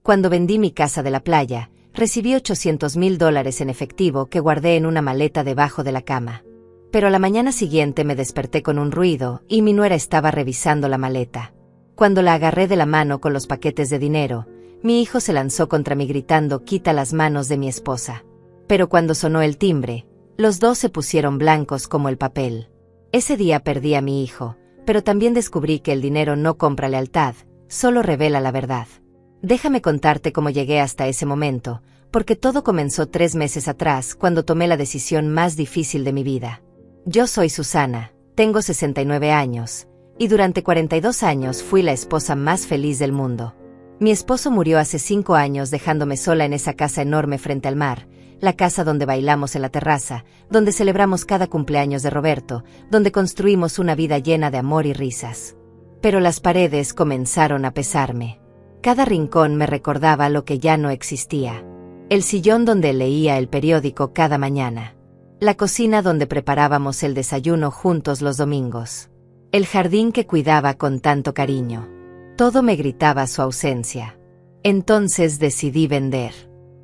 Cuando vendí mi casa de la playa, recibí $800,000 en efectivo que guardé en una maleta debajo de la cama. Pero a la mañana siguiente me desperté con un ruido y mi nuera estaba revisando la maleta. Cuando la agarré de la mano con los paquetes de dinero, mi hijo se lanzó contra mí gritando: «Quita las manos de mi esposa». Pero cuando sonó el timbre, los dos se pusieron blancos como el papel. Ese día perdí a mi hijo, pero también descubrí que el dinero no compra lealtad, solo revela la verdad. Déjame contarte cómo llegué hasta ese momento, porque todo comenzó 3 meses atrás, cuando tomé la decisión más difícil de mi vida. Yo soy Susana, tengo 69 años, y durante 42 años fui la esposa más feliz del mundo. Mi esposo murió hace 5 años dejándome sola en esa casa enorme frente al mar, la casa donde bailamos en la terraza, donde celebramos cada cumpleaños de Roberto, donde construimos una vida llena de amor y risas. Pero las paredes comenzaron a pesarme. Cada rincón me recordaba lo que ya no existía. El sillón donde leía el periódico cada mañana. La cocina donde preparábamos el desayuno juntos los domingos. El jardín que cuidaba con tanto cariño. Todo me gritaba su ausencia. Entonces decidí vender.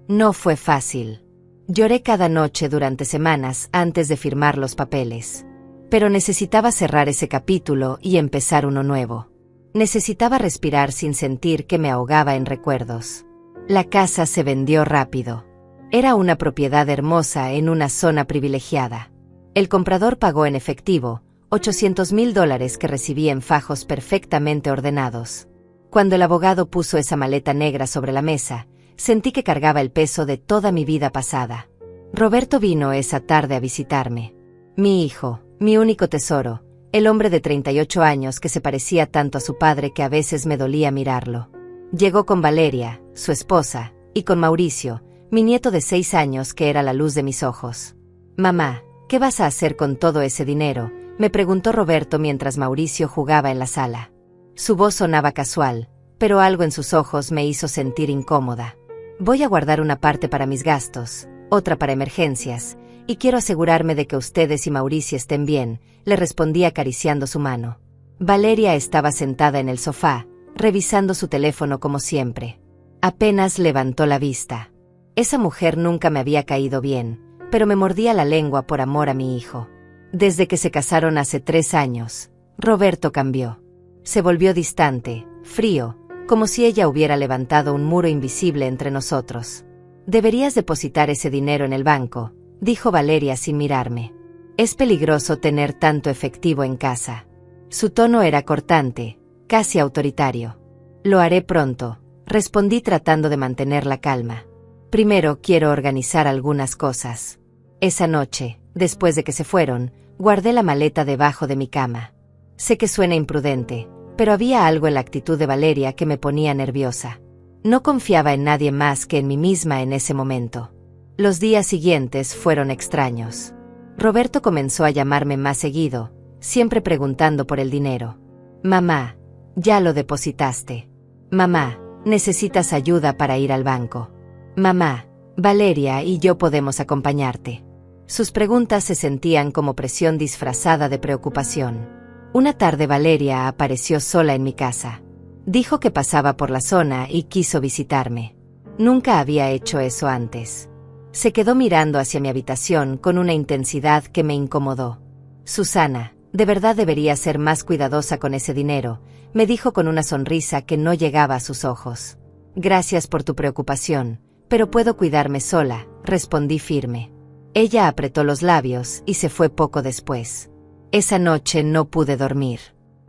No fue fácil. Lloré cada noche durante semanas antes de firmar los papeles. Pero necesitaba cerrar ese capítulo y empezar uno nuevo. Necesitaba respirar sin sentir que me ahogaba en recuerdos. La casa se vendió rápido. Era una propiedad hermosa en una zona privilegiada. El comprador pagó en efectivo $800,000 que recibí en fajos perfectamente ordenados. Cuando el abogado puso esa maleta negra sobre la mesa, sentí que cargaba el peso de toda mi vida pasada. Roberto vino esa tarde a visitarme. Mi hijo, mi único tesoro, el hombre de 38 años que se parecía tanto a su padre que a veces me dolía mirarlo. Llegó con Valeria, su esposa, y con Mauricio, mi nieto de 6 años que era la luz de mis ojos. «Mamá, ¿qué vas a hacer con todo ese dinero?», me preguntó Roberto mientras Mauricio jugaba en la sala. Su voz sonaba casual, pero algo en sus ojos me hizo sentir incómoda. «Voy a guardar una parte para mis gastos, otra para emergencias, y quiero asegurarme de que ustedes y Mauricio estén bien», le respondí acariciando su mano. Valeria estaba sentada en el sofá, revisando su teléfono como siempre. Apenas levantó la vista. Esa mujer nunca me había caído bien, pero me mordía la lengua por amor a mi hijo. Desde que se casaron hace 3 años, Roberto cambió. Se volvió distante, frío, como si ella hubiera levantado un muro invisible entre nosotros. «Deberías depositar ese dinero en el banco», dijo Valeria sin mirarme. «Es peligroso tener tanto efectivo en casa». Su tono era cortante, casi autoritario. «Lo haré pronto», respondí tratando de mantener la calma. «Primero quiero organizar algunas cosas». Esa noche, después de que se fueron, guardé la maleta debajo de mi cama. Sé que suena imprudente, pero había algo en la actitud de Valeria que me ponía nerviosa. No confiaba en nadie más que en mí misma en ese momento. Los días siguientes fueron extraños. Roberto comenzó a llamarme más seguido, siempre preguntando por el dinero. «Mamá, ya lo depositaste». «Mamá, necesitas ayuda para ir al banco». «Mamá, Valeria y yo podemos acompañarte». Sus preguntas se sentían como presión disfrazada de preocupación. Una tarde Valeria apareció sola en mi casa. Dijo que pasaba por la zona y quiso visitarme. Nunca había hecho eso antes. Se quedó mirando hacia mi habitación con una intensidad que me incomodó. «Susana, de verdad deberías ser más cuidadosa con ese dinero», me dijo con una sonrisa que no llegaba a sus ojos. «Gracias por tu preocupación, pero puedo cuidarme sola», respondí firme. Ella apretó los labios y se fue poco después. Esa noche no pude dormir.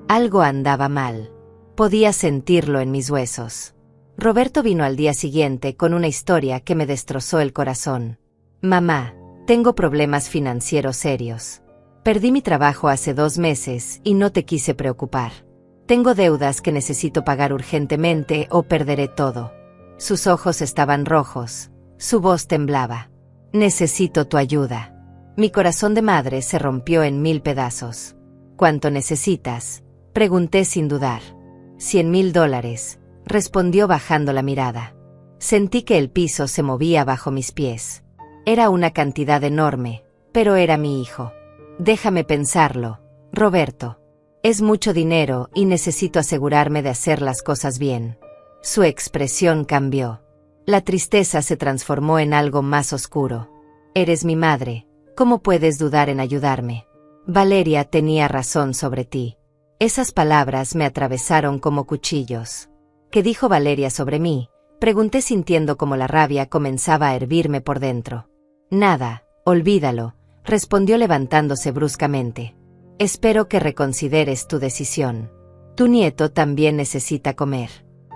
Algo andaba mal. Podía sentirlo en mis huesos. Roberto vino al día siguiente con una historia que me destrozó el corazón. «Mamá, tengo problemas financieros serios. Perdí mi trabajo hace 2 meses y no te quise preocupar. Tengo deudas que necesito pagar urgentemente o perderé todo». Sus ojos estaban rojos. Su voz temblaba. «Necesito tu ayuda». Mi corazón de madre se rompió en 1000 pedazos. «¿Cuánto necesitas?», pregunté sin dudar. $100,000, respondió bajando la mirada. Sentí que el piso se movía bajo mis pies. Era una cantidad enorme, pero era mi hijo. «Déjame pensarlo, Roberto. Es mucho dinero y necesito asegurarme de hacer las cosas bien». Su expresión cambió. La tristeza se transformó en algo más oscuro. Eres mi madre, ¿cómo puedes dudar en ayudarme? Valeria tenía razón sobre ti. Esas palabras me atravesaron como cuchillos. ¿Qué dijo Valeria sobre mí? Pregunté sintiendo como la rabia comenzaba a hervirme por dentro. Nada, olvídalo, respondió levantándose bruscamente. Espero que reconsideres tu decisión. Tu nieto también necesita comer.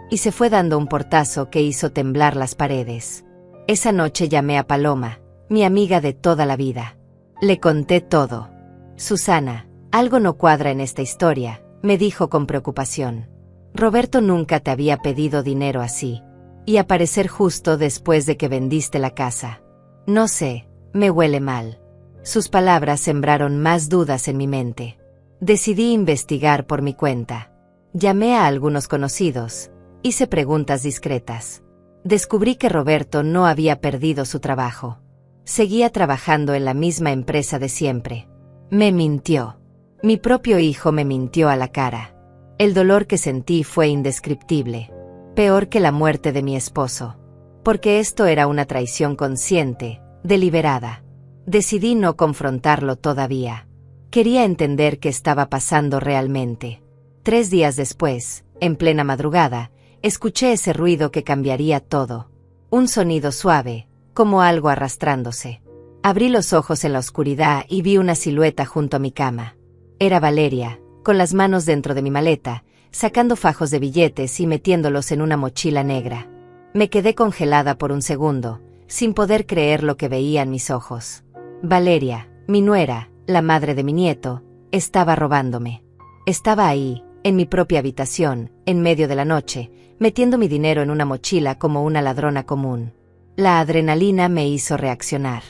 Y se fue dando un portazo que hizo temblar las paredes. Esa noche llamé a Paloma, mi amiga de toda la vida. Le conté todo. Susana, algo no cuadra en esta historia, me dijo con preocupación. Roberto nunca te había pedido dinero así. Y aparecer justo después de que vendiste la casa. No sé, me huele mal. Sus palabras sembraron más dudas en mi mente. Decidí investigar por mi cuenta. Llamé a algunos conocidos. Hice preguntas discretas. Descubrí que Roberto no había perdido su trabajo. Seguía trabajando en la misma empresa de siempre. Me mintió. Mi propio hijo me mintió a la cara. El dolor que sentí fue indescriptible. Peor que la muerte de mi esposo. Porque esto era una traición consciente, deliberada. Decidí no confrontarlo todavía. Quería entender qué estaba pasando realmente. 3 días después, en plena madrugada, escuché ese ruido que cambiaría todo. Un sonido suave, como algo arrastrándose. Abrí los ojos en la oscuridad y vi una silueta junto a mi cama. Era Valeria, con las manos dentro de mi maleta, sacando fajos de billetes y metiéndolos en una mochila negra. Me quedé congelada por un segundo, sin poder creer lo que veía en mis ojos. Valeria, mi nuera, la madre de mi nieto, estaba robándome. Estaba ahí, en mi propia habitación, en medio de la noche, metiendo mi dinero en una mochila como una ladrona común. La adrenalina me hizo reaccionar.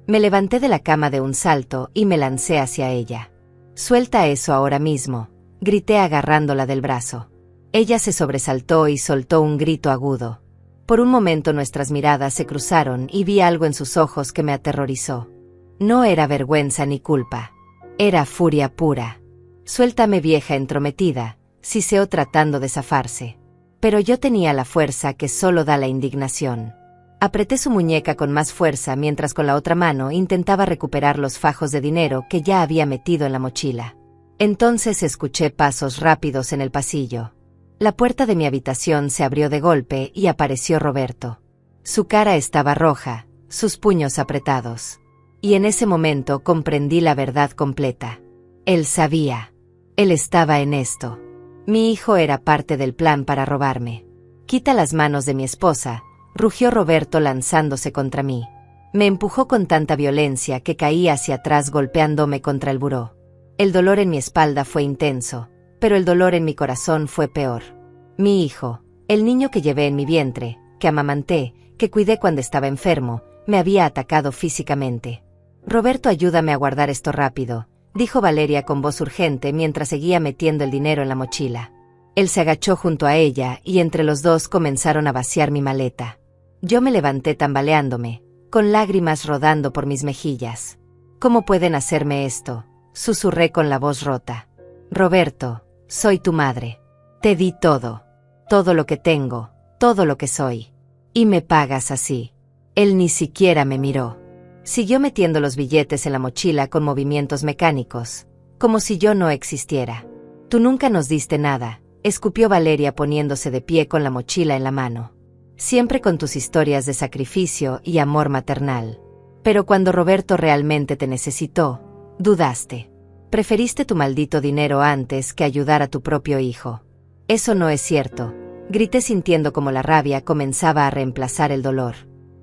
Me levanté de la cama de un salto y me lancé hacia ella. «Suelta eso ahora mismo», grité agarrándola del brazo. Ella se sobresaltó y soltó un grito agudo. Por un momento nuestras miradas se cruzaron y vi algo en sus ojos que me aterrorizó. No era vergüenza ni culpa. Era furia pura. «Suéltame, vieja entrometida», siseó tratando de zafarse. Pero yo tenía la fuerza que solo da la indignación. Apreté su muñeca con más fuerza mientras con la otra mano intentaba recuperar los fajos de dinero que ya había metido en la mochila. Entonces escuché pasos rápidos en el pasillo. La puerta de mi habitación se abrió de golpe y apareció Roberto. Su cara estaba roja, sus puños apretados. Y en ese momento comprendí la verdad completa. Él sabía. Él estaba en esto. Mi hijo era parte del plan para robarme. «Quita las manos de mi esposa», rugió Roberto lanzándose contra mí. Me empujó con tanta violencia que caí hacia atrás golpeándome contra el buró. El dolor en mi espalda fue intenso, pero el dolor en mi corazón fue peor. Mi hijo, el niño que llevé en mi vientre, que amamanté, que cuidé cuando estaba enfermo, me había atacado físicamente. «Roberto, ayúdame a guardar esto rápido», dijo Valeria con voz urgente mientras seguía metiendo el dinero en la mochila. Él se agachó junto a ella y entre los dos comenzaron a vaciar mi maleta. Yo me levanté tambaleándome, con lágrimas rodando por mis mejillas. «¿Cómo pueden hacerme esto?», susurré con la voz rota. «Roberto, soy tu madre. Te di todo. Todo lo que tengo, todo lo que soy. Y me pagas así». Él ni siquiera me miró. Siguió metiendo los billetes en la mochila con movimientos mecánicos, como si yo no existiera. «Tú nunca nos diste nada», escupió Valeria poniéndose de pie con la mochila en la mano. «Siempre con tus historias de sacrificio y amor maternal. Pero cuando Roberto realmente te necesitó, dudaste. Preferiste tu maldito dinero antes que ayudar a tu propio hijo». «Eso no es cierto», grité sintiendo como la rabia comenzaba a reemplazar el dolor.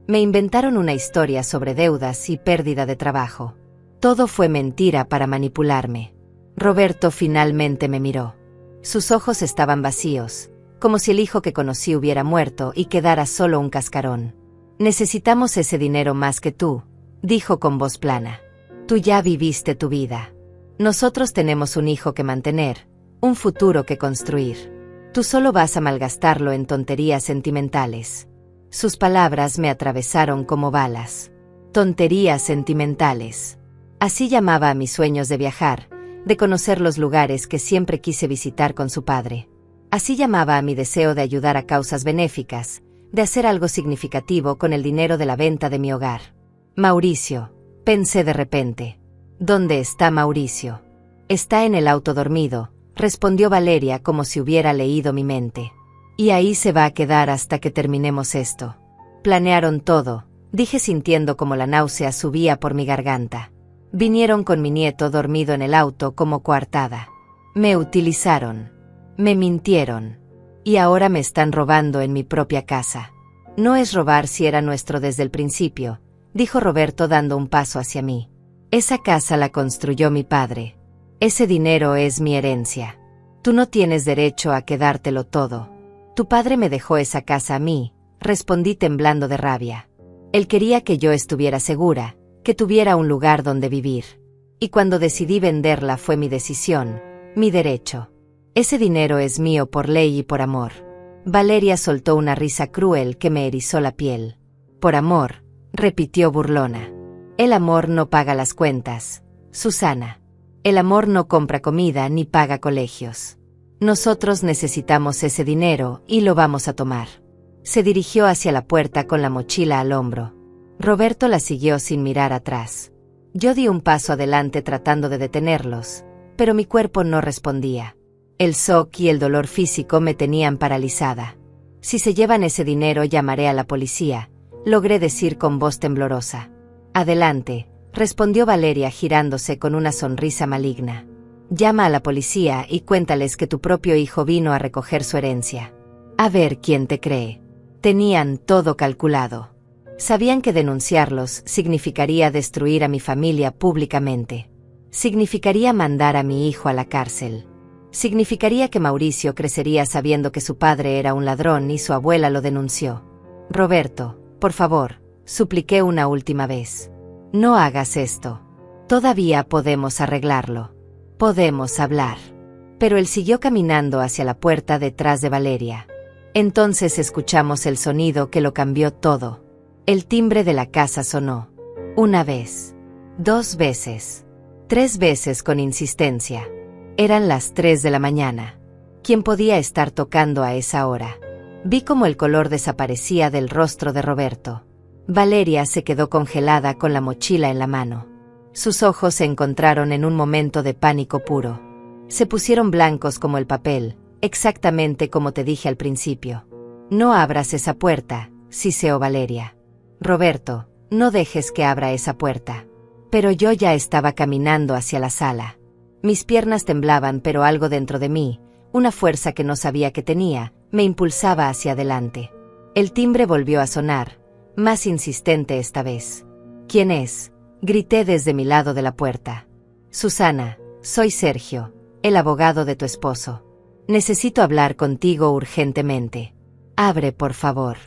Me inventaron una historia sobre deudas y pérdida de trabajo. Todo fue mentira para manipularme. Roberto finalmente me miró. Sus ojos estaban vacíos, como si el hijo que conocí hubiera muerto y quedara solo un cascarón. «Necesitamos ese dinero más que tú», dijo con voz plana. «Tú ya viviste tu vida. Nosotros tenemos un hijo que mantener, un futuro que construir. Tú solo vas a malgastarlo en tonterías sentimentales». Sus palabras me atravesaron como balas. Tonterías sentimentales. Así llamaba a mis sueños de viajar, de conocer los lugares que siempre quise visitar con su padre. Así llamaba a mi deseo de ayudar a causas benéficas, de hacer algo significativo con el dinero de la venta de mi hogar. Mauricio, pensé de repente. ¿Dónde está Mauricio? Está en el auto dormido, respondió Valeria como si hubiera leído mi mente. Y ahí se va a quedar hasta que terminemos esto. Planearon todo, dije sintiendo como la náusea subía por mi garganta. Vinieron con mi nieto dormido en el auto como coartada. Me utilizaron. Me mintieron. Y ahora me están robando en mi propia casa. No es robar si era nuestro desde el principio, dijo Roberto dando un paso hacia mí. Esa casa la construyó mi padre. Ese dinero es mi herencia. Tú no tienes derecho a quedártelo todo. Tu padre me dejó esa casa a mí, respondí temblando de rabia. Él quería que yo estuviera segura, que tuviera un lugar donde vivir. Y cuando decidí venderla fue mi decisión, mi derecho. Ese dinero es mío por ley y por amor. Valeria soltó una risa cruel que me erizó la piel. Por amor, repitió burlona. El amor no paga las cuentas, Susana. El amor no compra comida ni paga colegios. Nosotros necesitamos ese dinero y lo vamos a tomar. Se dirigió hacia la puerta con la mochila al hombro. Roberto la siguió sin mirar atrás. Yo di un paso adelante tratando de detenerlos, pero mi cuerpo no respondía. El shock y el dolor físico me tenían paralizada. Si se llevan ese dinero llamaré a la policía, logré decir con voz temblorosa. Adelante, respondió Valeria girándose con una sonrisa maligna. Llama a la policía y cuéntales que tu propio hijo vino a recoger su herencia. A ver quién te cree. Tenían todo calculado. Sabían que denunciarlos significaría destruir a mi familia públicamente. Significaría mandar a mi hijo a la cárcel. Significaría que Mauricio crecería sabiendo que su padre era un ladrón y su abuela lo denunció. Roberto, por favor, supliqué una última vez. No hagas esto. Todavía podemos arreglarlo. Podemos hablar. Pero él siguió caminando hacia la puerta detrás de Valeria. Entonces escuchamos el sonido que lo cambió todo. El timbre de la casa sonó. Una vez. 2 veces. 3 veces con insistencia. Eran las 3 de la mañana. ¿Quién podía estar tocando a esa hora? Vi cómo el color desaparecía del rostro de Roberto. Valeria se quedó congelada con la mochila en la mano. Sus ojos se encontraron en un momento de pánico puro. Se pusieron blancos como el papel, exactamente como te dije al principio. No abras esa puerta, siseó Valeria. Roberto, no dejes que abra esa puerta. Pero yo ya estaba caminando hacia la sala. Mis piernas temblaban, pero algo dentro de mí, una fuerza que no sabía que tenía, me impulsaba hacia adelante. El timbre volvió a sonar, más insistente esta vez. ¿Quién es?, grité desde mi lado de la puerta. Susana, soy Sergio, el abogado de tu esposo. Necesito hablar contigo urgentemente. Abre, por favor.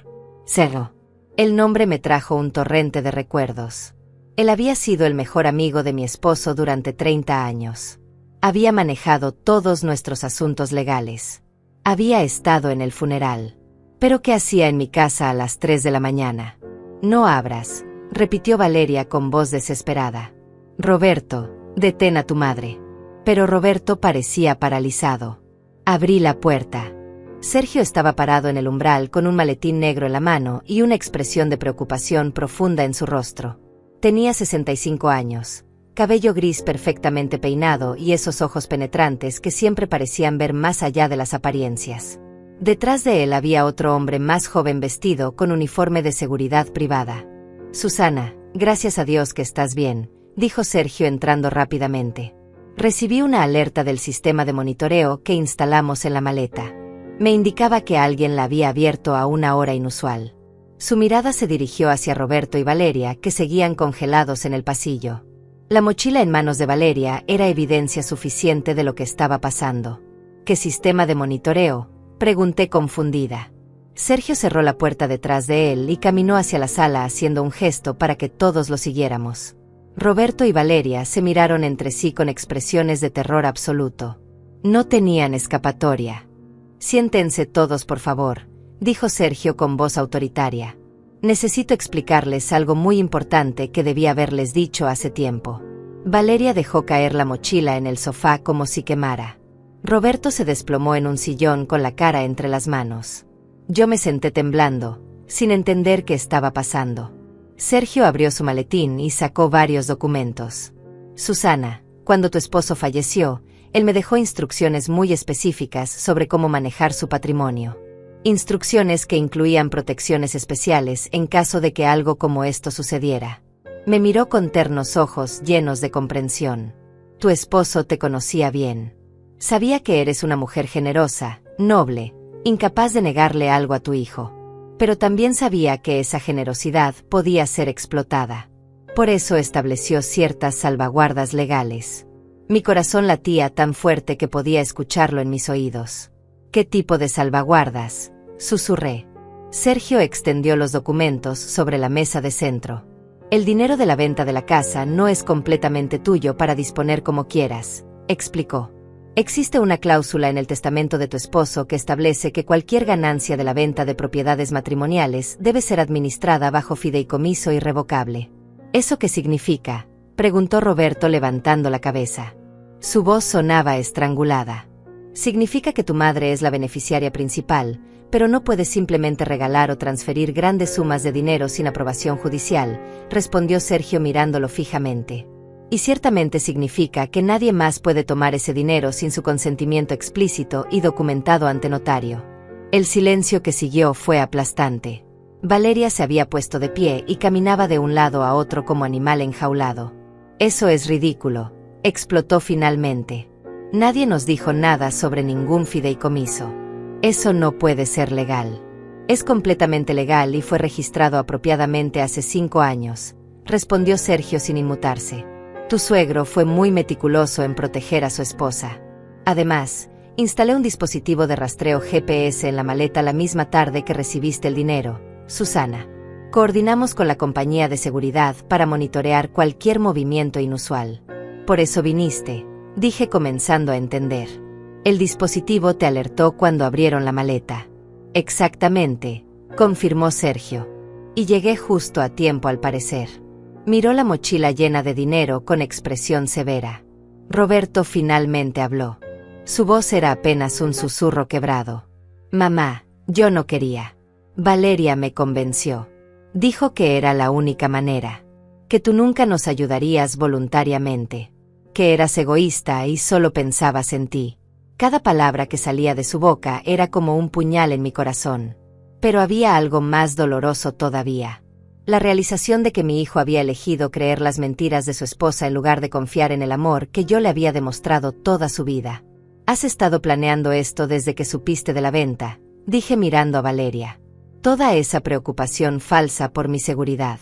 Cerro. El nombre me trajo un torrente de recuerdos. Él había sido el mejor amigo de mi esposo durante 30 años. Había manejado todos nuestros asuntos legales. Había estado en el funeral. ¿Pero qué hacía en mi casa a las 3 de la mañana? No abras, repitió Valeria con voz desesperada. Roberto, detén a tu madre. Pero Roberto parecía paralizado. Abrí la puerta. Sergio estaba parado en el umbral con un maletín negro en la mano y una expresión de preocupación profunda en su rostro. Tenía 65 años, cabello gris perfectamente peinado y esos ojos penetrantes que siempre parecían ver más allá de las apariencias. Detrás de él había otro hombre más joven vestido con uniforme de seguridad privada. Susana, gracias a Dios que estás bien, dijo Sergio entrando rápidamente. Recibí una alerta del sistema de monitoreo que instalamos en la maleta. Me indicaba que alguien la había abierto a una hora inusual. Su mirada se dirigió hacia Roberto y Valeria, que seguían congelados en el pasillo. La mochila en manos de Valeria era evidencia suficiente de lo que estaba pasando. ¿Qué sistema de monitoreo?, pregunté confundida. Sergio cerró la puerta detrás de él y caminó hacia la sala haciendo un gesto para que todos lo siguiéramos. Roberto y Valeria se miraron entre sí con expresiones de terror absoluto. No tenían escapatoria. Siéntense todos, por favor, dijo Sergio con voz autoritaria. Necesito explicarles algo muy importante que debí haberles dicho hace tiempo. Valeria dejó caer la mochila en el sofá como si quemara. Roberto se desplomó en un sillón con la cara entre las manos. Yo me senté temblando, sin entender qué estaba pasando. Sergio abrió su maletín y sacó varios documentos. Susana, cuando tu esposo falleció, él me dejó instrucciones muy específicas sobre cómo manejar su patrimonio. Instrucciones que incluían protecciones especiales en caso de que algo como esto sucediera. Me miró con ternos ojos llenos de comprensión. Tu esposo te conocía bien. Sabía que eres una mujer generosa, noble, incapaz de negarle algo a tu hijo. Pero también sabía que esa generosidad podía ser explotada. Por eso estableció ciertas salvaguardas legales. Mi corazón latía tan fuerte que podía escucharlo en mis oídos. ¿Qué tipo de salvaguardas?, susurré. Sergio extendió los documentos sobre la mesa de centro. El dinero de la venta de la casa no es completamente tuyo para disponer como quieras, explicó. Existe una cláusula en el testamento de tu esposo que establece que cualquier ganancia de la venta de propiedades matrimoniales debe ser administrada bajo fideicomiso irrevocable. ¿Eso qué significa?, preguntó Roberto levantando la cabeza. Su voz sonaba estrangulada. Significa que tu madre es la beneficiaria principal, pero no puedes simplemente regalar o transferir grandes sumas de dinero sin aprobación judicial, respondió Sergio mirándolo fijamente. Y ciertamente significa que nadie más puede tomar ese dinero sin su consentimiento explícito y documentado ante notario. El silencio que siguió fue aplastante. Valeria se había puesto de pie y caminaba de un lado a otro como animal enjaulado. Eso es ridículo, explotó finalmente. Nadie nos dijo nada sobre ningún fideicomiso. Eso no puede ser legal. Es completamente legal y fue registrado apropiadamente hace 5 años, respondió Sergio sin inmutarse. Tu suegro fue muy meticuloso en proteger a su esposa. Además, instalé un dispositivo de rastreo GPS en la maleta la misma tarde que recibiste el dinero, Susana. Coordinamos con la compañía de seguridad para monitorear cualquier movimiento inusual. Por eso viniste, dije comenzando a entender. El dispositivo te alertó cuando abrieron la maleta. Exactamente, confirmó Sergio. Y llegué justo a tiempo al parecer. Miró la mochila llena de dinero con expresión severa. Roberto finalmente habló. Su voz era apenas un susurro quebrado. Mamá, yo no quería. Valeria me convenció. Dijo que era la única manera. Que tú nunca nos ayudarías voluntariamente. Que eras egoísta y solo pensabas en ti. Cada palabra que salía de su boca era como un puñal en mi corazón. Pero había algo más doloroso todavía. La realización de que mi hijo había elegido creer las mentiras de su esposa en lugar de confiar en el amor que yo le había demostrado toda su vida. Has estado planeando esto desde que supiste de la venta, dije mirando a Valeria. Toda esa preocupación falsa por mi seguridad.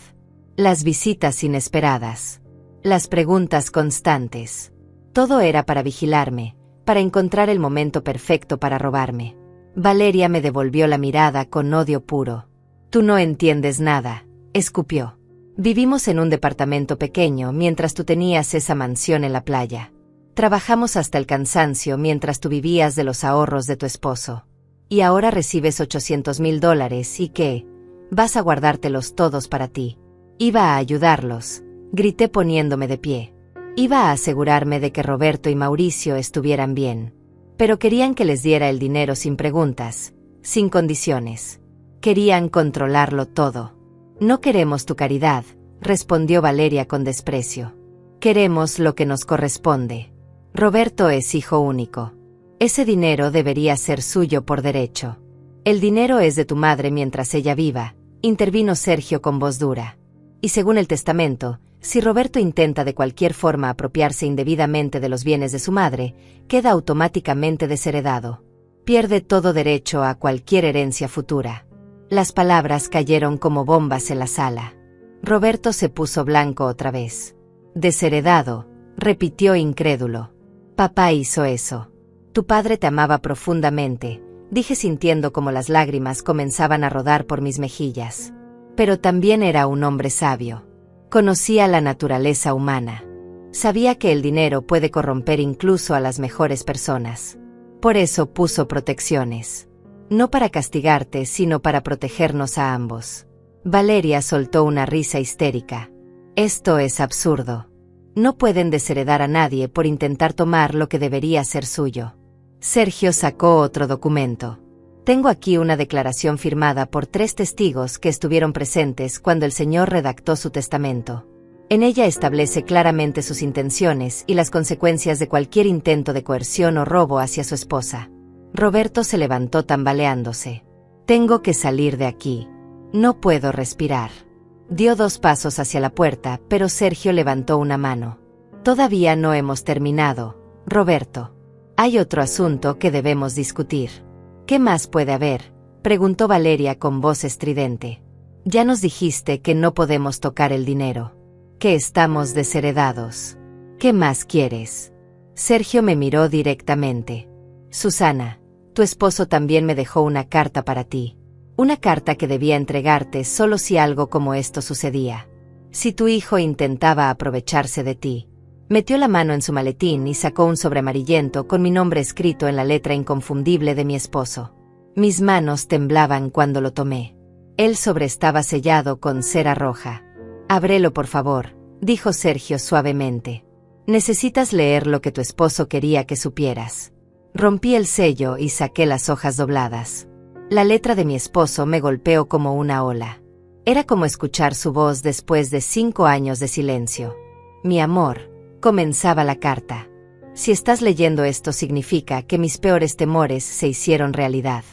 Las visitas inesperadas. Las preguntas constantes. Todo era para vigilarme, para encontrar el momento perfecto para robarme. Valeria me devolvió la mirada con odio puro. Tú no entiendes nada, escupió. Vivimos en un departamento pequeño mientras tú tenías esa mansión en la playa. Trabajamos hasta el cansancio mientras tú vivías de los ahorros de tu esposo. Y ahora recibes $800,000 y ¿qué? Vas a guardártelos todos para ti. Iba a ayudarlos, grité poniéndome de pie. Iba a asegurarme de que Roberto y Mauricio estuvieran bien. Pero querían que les diera el dinero sin preguntas, sin condiciones. Querían controlarlo todo. No queremos tu caridad, respondió Valeria con desprecio. Queremos lo que nos corresponde. Roberto es hijo único. Ese dinero debería ser suyo por derecho. El dinero es de tu madre mientras ella viva, intervino Sergio con voz dura. Y según el testamento, si Roberto intenta de cualquier forma apropiarse indebidamente de los bienes de su madre, queda automáticamente desheredado. Pierde todo derecho a cualquier herencia futura. Las palabras cayeron como bombas en la sala. Roberto se puso blanco otra vez. Desheredado, repitió incrédulo. Papá hizo eso. Tu padre te amaba profundamente, dije sintiendo como las lágrimas comenzaban a rodar por mis mejillas. Pero también era un hombre sabio. Conocía la naturaleza humana. Sabía que el dinero puede corromper incluso a las mejores personas. Por eso puso protecciones. No para castigarte, sino para protegernos a ambos. Valeria soltó una risa histérica. Esto es absurdo. No pueden desheredar a nadie por intentar tomar lo que debería ser suyo. Sergio sacó otro documento. Tengo aquí una declaración firmada por 3 testigos que estuvieron presentes cuando el señor redactó su testamento. En ella establece claramente sus intenciones y las consecuencias de cualquier intento de coerción o robo hacia su esposa. Roberto se levantó tambaleándose. Tengo que salir de aquí. No puedo respirar. Dio 2 pasos hacia la puerta, pero Sergio levantó una mano. Todavía no hemos terminado, Roberto. Hay otro asunto que debemos discutir. ¿Qué más puede haber?, preguntó Valeria con voz estridente. Ya nos dijiste que no podemos tocar el dinero. Que estamos desheredados. ¿Qué más quieres? Sergio me miró directamente. Susana, tu esposo también me dejó una carta para ti. Una carta que debía entregarte solo si algo como esto sucedía. Si tu hijo intentaba aprovecharse de ti. Metió la mano en su maletín y sacó un sobre amarillento con mi nombre escrito en la letra inconfundible de mi esposo. Mis manos temblaban cuando lo tomé. El sobre estaba sellado con cera roja. Ábrelo, por favor, dijo Sergio suavemente. Necesitas leer lo que tu esposo quería que supieras. Rompí el sello y saqué las hojas dobladas. La letra de mi esposo me golpeó como una ola. Era como escuchar su voz después de 5 años de silencio. Mi amor, comenzaba la carta. Si estás leyendo esto significa que mis peores temores se hicieron realidad.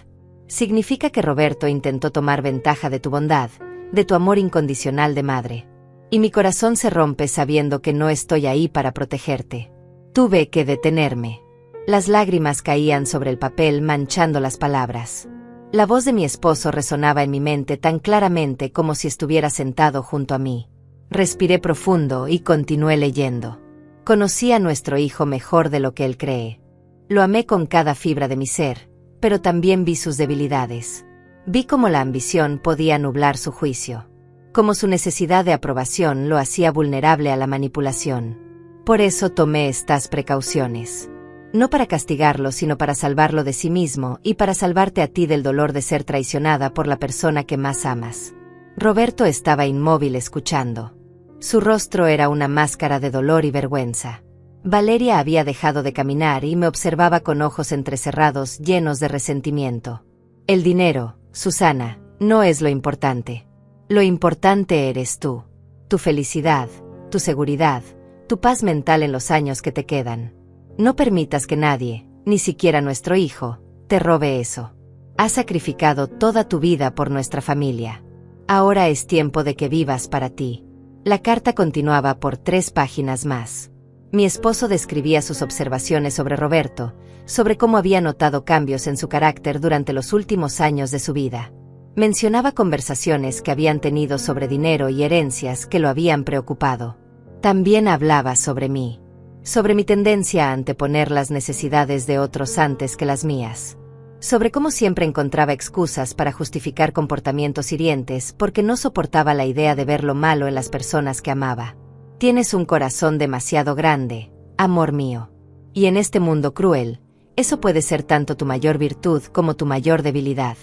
Significa que Roberto intentó tomar ventaja de tu bondad, de tu amor incondicional de madre. Y mi corazón se rompe sabiendo que no estoy ahí para protegerte. Tuve que detenerme. Las lágrimas caían sobre el papel manchando las palabras. La voz de mi esposo resonaba en mi mente tan claramente como si estuviera sentado junto a mí. Respiré profundo y continué leyendo. Conocí a nuestro hijo mejor de lo que él cree. Lo amé con cada fibra de mi ser, pero también vi sus debilidades. Vi cómo la ambición podía nublar su juicio. Cómo su necesidad de aprobación lo hacía vulnerable a la manipulación. Por eso tomé estas precauciones. No para castigarlo, sino para salvarlo de sí mismo y para salvarte a ti del dolor de ser traicionada por la persona que más amas. Roberto estaba inmóvil escuchando. Su rostro era una máscara de dolor y vergüenza. Valeria había dejado de caminar y me observaba con ojos entrecerrados llenos de resentimiento. El dinero, Susana, no es lo importante. Lo importante eres tú. Tu felicidad, tu seguridad, tu paz mental en los años que te quedan. No permitas que nadie, ni siquiera nuestro hijo, te robe eso. Has sacrificado toda tu vida por nuestra familia. Ahora es tiempo de que vivas para ti. La carta continuaba por 3 páginas más. Mi esposo describía sus observaciones sobre Roberto, sobre cómo había notado cambios en su carácter durante los últimos años de su vida. Mencionaba conversaciones que habían tenido sobre dinero y herencias que lo habían preocupado. También hablaba sobre mí, sobre mi tendencia a anteponer las necesidades de otros antes que las mías. Sobre cómo siempre encontraba excusas para justificar comportamientos hirientes porque no soportaba la idea de ver lo malo en las personas que amaba. Tienes un corazón demasiado grande, amor mío. Y en este mundo cruel, eso puede ser tanto tu mayor virtud como tu mayor debilidad.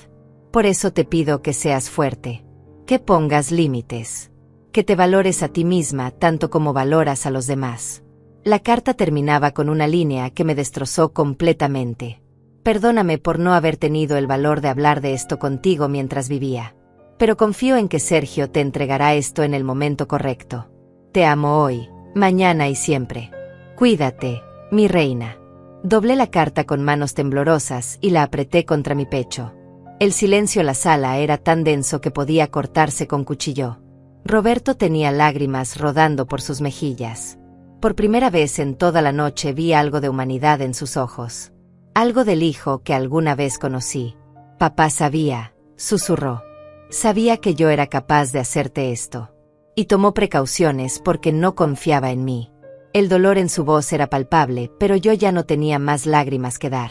Por eso te pido que seas fuerte, que pongas límites, que te valores a ti misma tanto como valoras a los demás. La carta terminaba con una línea que me destrozó completamente. Perdóname por no haber tenido el valor de hablar de esto contigo mientras vivía. Pero confío en que Sergio te entregará esto en el momento correcto. Te amo hoy, mañana y siempre. Cuídate, mi reina. Doblé la carta con manos temblorosas y la apreté contra mi pecho. El silencio en la sala era tan denso que podía cortarse con cuchillo. Roberto tenía lágrimas rodando por sus mejillas. Por primera vez en toda la noche vi algo de humanidad en sus ojos. Algo del hijo que alguna vez conocí. Papá sabía, susurró. Sabía que yo era capaz de hacerte esto. Y tomó precauciones porque no confiaba en mí. El dolor en su voz era palpable, pero yo ya no tenía más lágrimas que dar.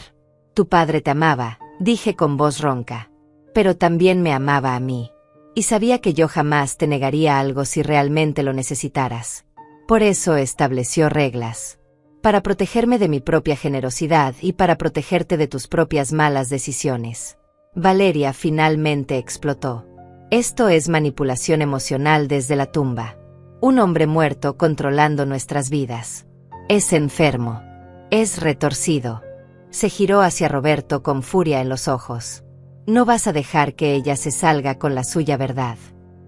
Tu padre te amaba, dije con voz ronca. Pero también me amaba a mí. Y sabía que yo jamás te negaría algo si realmente lo necesitaras. Por eso estableció reglas. Para protegerme de mi propia generosidad y para protegerte de tus propias malas decisiones. Valeria finalmente explotó. Esto es manipulación emocional desde la tumba. Un hombre muerto controlando nuestras vidas. Es enfermo. Es retorcido. Se giró hacia Roberto con furia en los ojos. No vas a dejar que ella se salga con la suya verdad.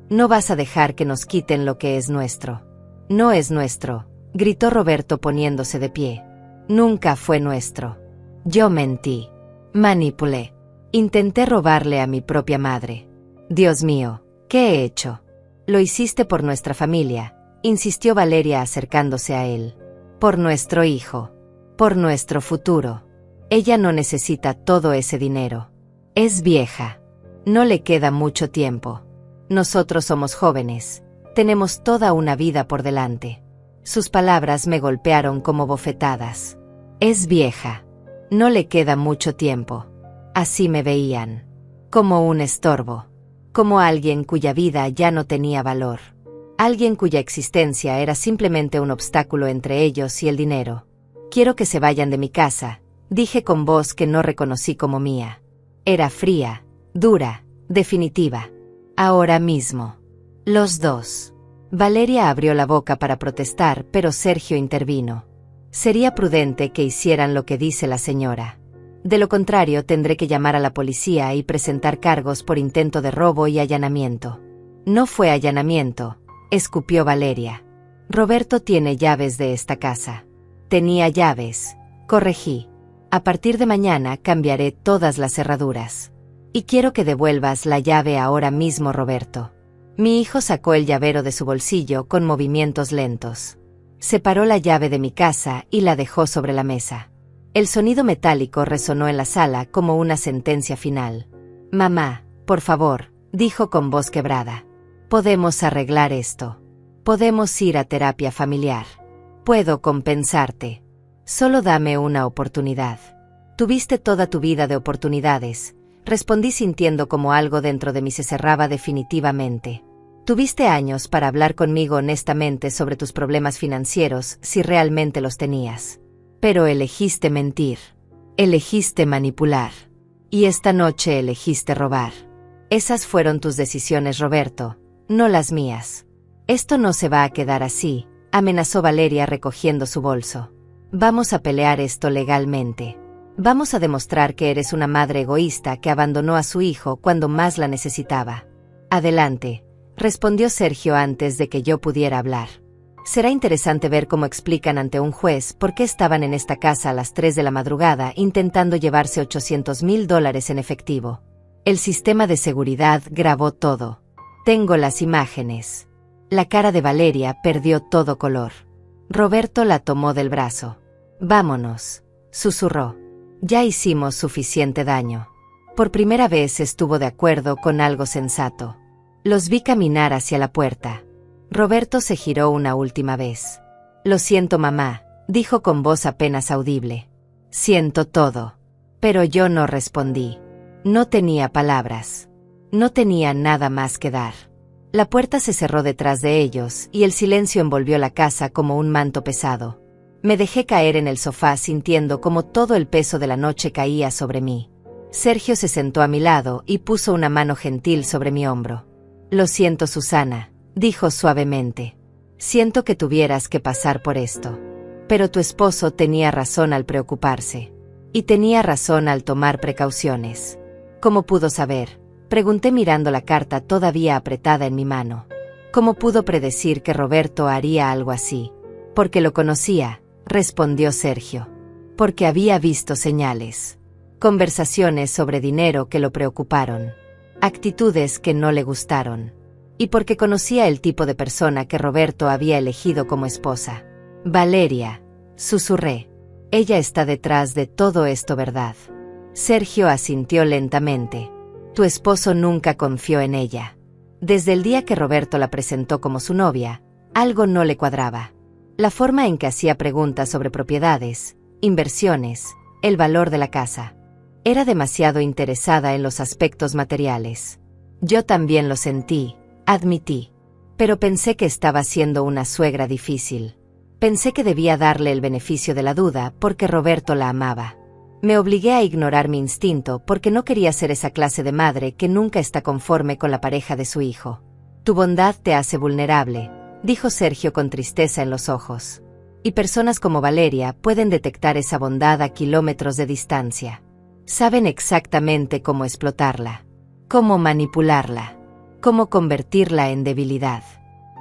No vas a dejar que nos quiten lo que es nuestro. No es nuestro, gritó Roberto poniéndose de pie. Nunca fue nuestro. Yo mentí. Manipulé. Intenté robarle a mi propia madre. Dios mío, ¿qué he hecho? Lo hiciste por nuestra familia, insistió Valeria acercándose a él. Por nuestro hijo. Por nuestro futuro. Ella no necesita todo ese dinero. Es vieja. No le queda mucho tiempo. Nosotros somos jóvenes. Tenemos toda una vida por delante. Sus palabras me golpearon como bofetadas. Es vieja. No le queda mucho tiempo. Así me veían. Como un estorbo. Como alguien cuya vida ya no tenía valor. Alguien cuya existencia era simplemente un obstáculo entre ellos y el dinero. Quiero que se vayan de mi casa, dije con voz que no reconocí como mía. Era fría, dura, definitiva. Ahora mismo. Los dos. Valeria abrió la boca para protestar, pero Sergio intervino. Sería prudente que hicieran lo que dice la señora. De lo contrario, tendré que llamar a la policía y presentar cargos por intento de robo y allanamiento. No fue allanamiento, escupió Valeria. Roberto tiene llaves de esta casa. Tenía llaves, corregí. A partir de mañana cambiaré todas las cerraduras. Y quiero que devuelvas la llave ahora mismo, Roberto. Mi hijo sacó el llavero de su bolsillo con movimientos lentos. Separó la llave de mi casa y la dejó sobre la mesa. El sonido metálico resonó en la sala como una sentencia final. Mamá, por favor, dijo con voz quebrada. Podemos arreglar esto. Podemos ir a terapia familiar. Puedo compensarte. Solo dame una oportunidad. Tuviste toda tu vida de oportunidades, respondí sintiendo como algo dentro de mí se cerraba definitivamente. Tuviste años para hablar conmigo honestamente sobre tus problemas financieros si realmente los tenías. Pero elegiste mentir. Elegiste manipular. Y esta noche elegiste robar. Esas fueron tus decisiones, Roberto, no las mías. Esto no se va a quedar así, amenazó Valeria recogiendo su bolso. Vamos a pelear esto legalmente. Vamos a demostrar que eres una madre egoísta que abandonó a su hijo cuando más la necesitaba. Adelante, respondió Sergio antes de que yo pudiera hablar. Será interesante ver cómo explican ante un juez por qué estaban en esta casa a las 3 de la madrugada intentando llevarse $800,000 en efectivo. El sistema de seguridad grabó todo. Tengo las imágenes. La cara de Valeria perdió todo color. Roberto la tomó del brazo. Vámonos, susurró. Ya hicimos suficiente daño. Por primera vez estuvo de acuerdo con algo sensato. Los vi caminar hacia la puerta. Roberto se giró una última vez. Lo siento, mamá, dijo con voz apenas audible. Siento todo. Pero yo no respondí. No tenía palabras. No tenía nada más que dar. La puerta se cerró detrás de ellos y el silencio envolvió la casa como un manto pesado. Me dejé caer en el sofá sintiendo como todo el peso de la noche caía sobre mí. Sergio se sentó a mi lado y puso una mano gentil sobre mi hombro. Lo siento, Susana, dijo suavemente. Siento que tuvieras que pasar por esto. Pero tu esposo tenía razón al preocuparse. Y tenía razón al tomar precauciones. ¿Cómo pudo saber? Pregunté mirando la carta todavía apretada en mi mano. ¿Cómo pudo predecir que Roberto haría algo así? Porque lo conocía, respondió Sergio. Porque había visto señales. Conversaciones sobre dinero que lo preocuparon. Actitudes que no le gustaron. Y porque conocía el tipo de persona que Roberto había elegido como esposa. Valeria, susurré. Ella está detrás de todo esto, ¿verdad? Sergio asintió lentamente. Tu esposo nunca confió en ella. Desde el día que Roberto la presentó como su novia, algo no le cuadraba. La forma en que hacía preguntas sobre propiedades, inversiones, el valor de la casa. Era demasiado interesada en los aspectos materiales. Yo también lo sentí, admití. Pero pensé que estaba siendo una suegra difícil. Pensé que debía darle el beneficio de la duda porque Roberto la amaba. Me obligué a ignorar mi instinto porque no quería ser esa clase de madre que nunca está conforme con la pareja de su hijo. Tu bondad te hace vulnerable, dijo Sergio con tristeza en los ojos. Y personas como Valeria pueden detectar esa bondad a kilómetros de distancia. Saben exactamente cómo explotarla, cómo manipularla, cómo convertirla en debilidad.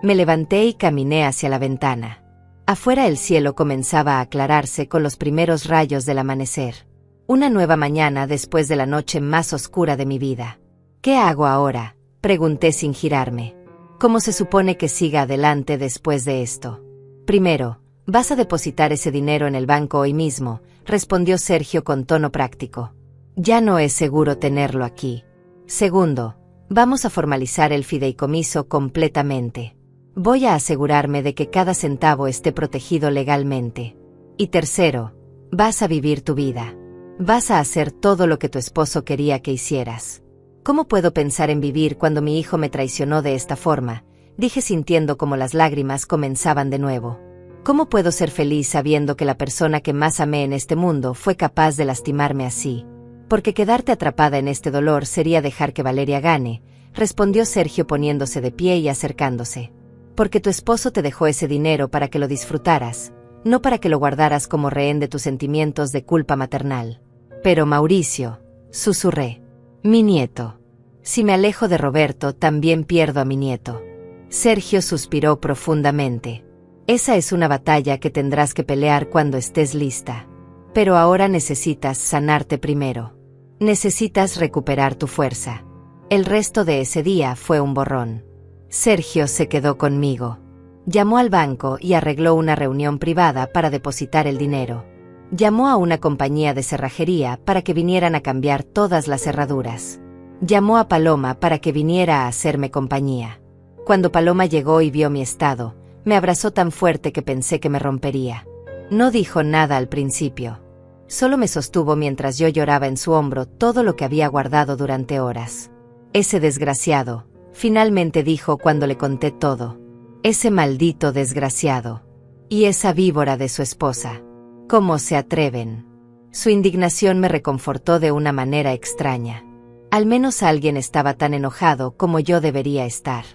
Me levanté y caminé hacia la ventana. Afuera el cielo comenzaba a aclararse con los primeros rayos del amanecer. Una nueva mañana después de la noche más oscura de mi vida. ¿Qué hago ahora?, pregunté sin girarme. ¿Cómo se supone que siga adelante después de esto? Primero, vas a depositar ese dinero en el banco hoy mismo, respondió Sergio con tono práctico. Ya no es seguro tenerlo aquí. Segundo, vamos a formalizar el fideicomiso completamente. Voy a asegurarme de que cada centavo esté protegido legalmente. Y tercero, vas a vivir tu vida. Vas a hacer todo lo que tu esposo quería que hicieras. ¿Cómo puedo pensar en vivir cuando mi hijo me traicionó de esta forma?, dije sintiendo como las lágrimas comenzaban de nuevo. ¿Cómo puedo ser feliz sabiendo que la persona que más amé en este mundo fue capaz de lastimarme así? Porque quedarte atrapada en este dolor sería dejar que Valeria gane, respondió Sergio poniéndose de pie y acercándose. Porque tu esposo te dejó ese dinero para que lo disfrutaras, no para que lo guardaras como rehén de tus sentimientos de culpa maternal. Pero Mauricio, susurré. Mi nieto. Si me alejo de Roberto, también pierdo a mi nieto. Sergio suspiró profundamente. Esa es una batalla que tendrás que pelear cuando estés lista. Pero ahora necesitas sanarte primero. Necesitas recuperar tu fuerza. El resto de ese día fue un borrón. Sergio se quedó conmigo. Llamó al banco y arregló una reunión privada para depositar el dinero. Llamó a una compañía de cerrajería para que vinieran a cambiar todas las cerraduras. Llamó a Paloma para que viniera a hacerme compañía. Cuando Paloma llegó y vio mi estado, me abrazó tan fuerte que pensé que me rompería. No dijo nada al principio. Solo me sostuvo mientras yo lloraba en su hombro todo lo que había guardado durante horas. Ese desgraciado, finalmente dijo cuando le conté todo. Ese maldito desgraciado. Y esa víbora de su esposa. ¿Cómo se atreven? Su indignación me reconfortó de una manera extraña. Al menos alguien estaba tan enojado como yo debería estar.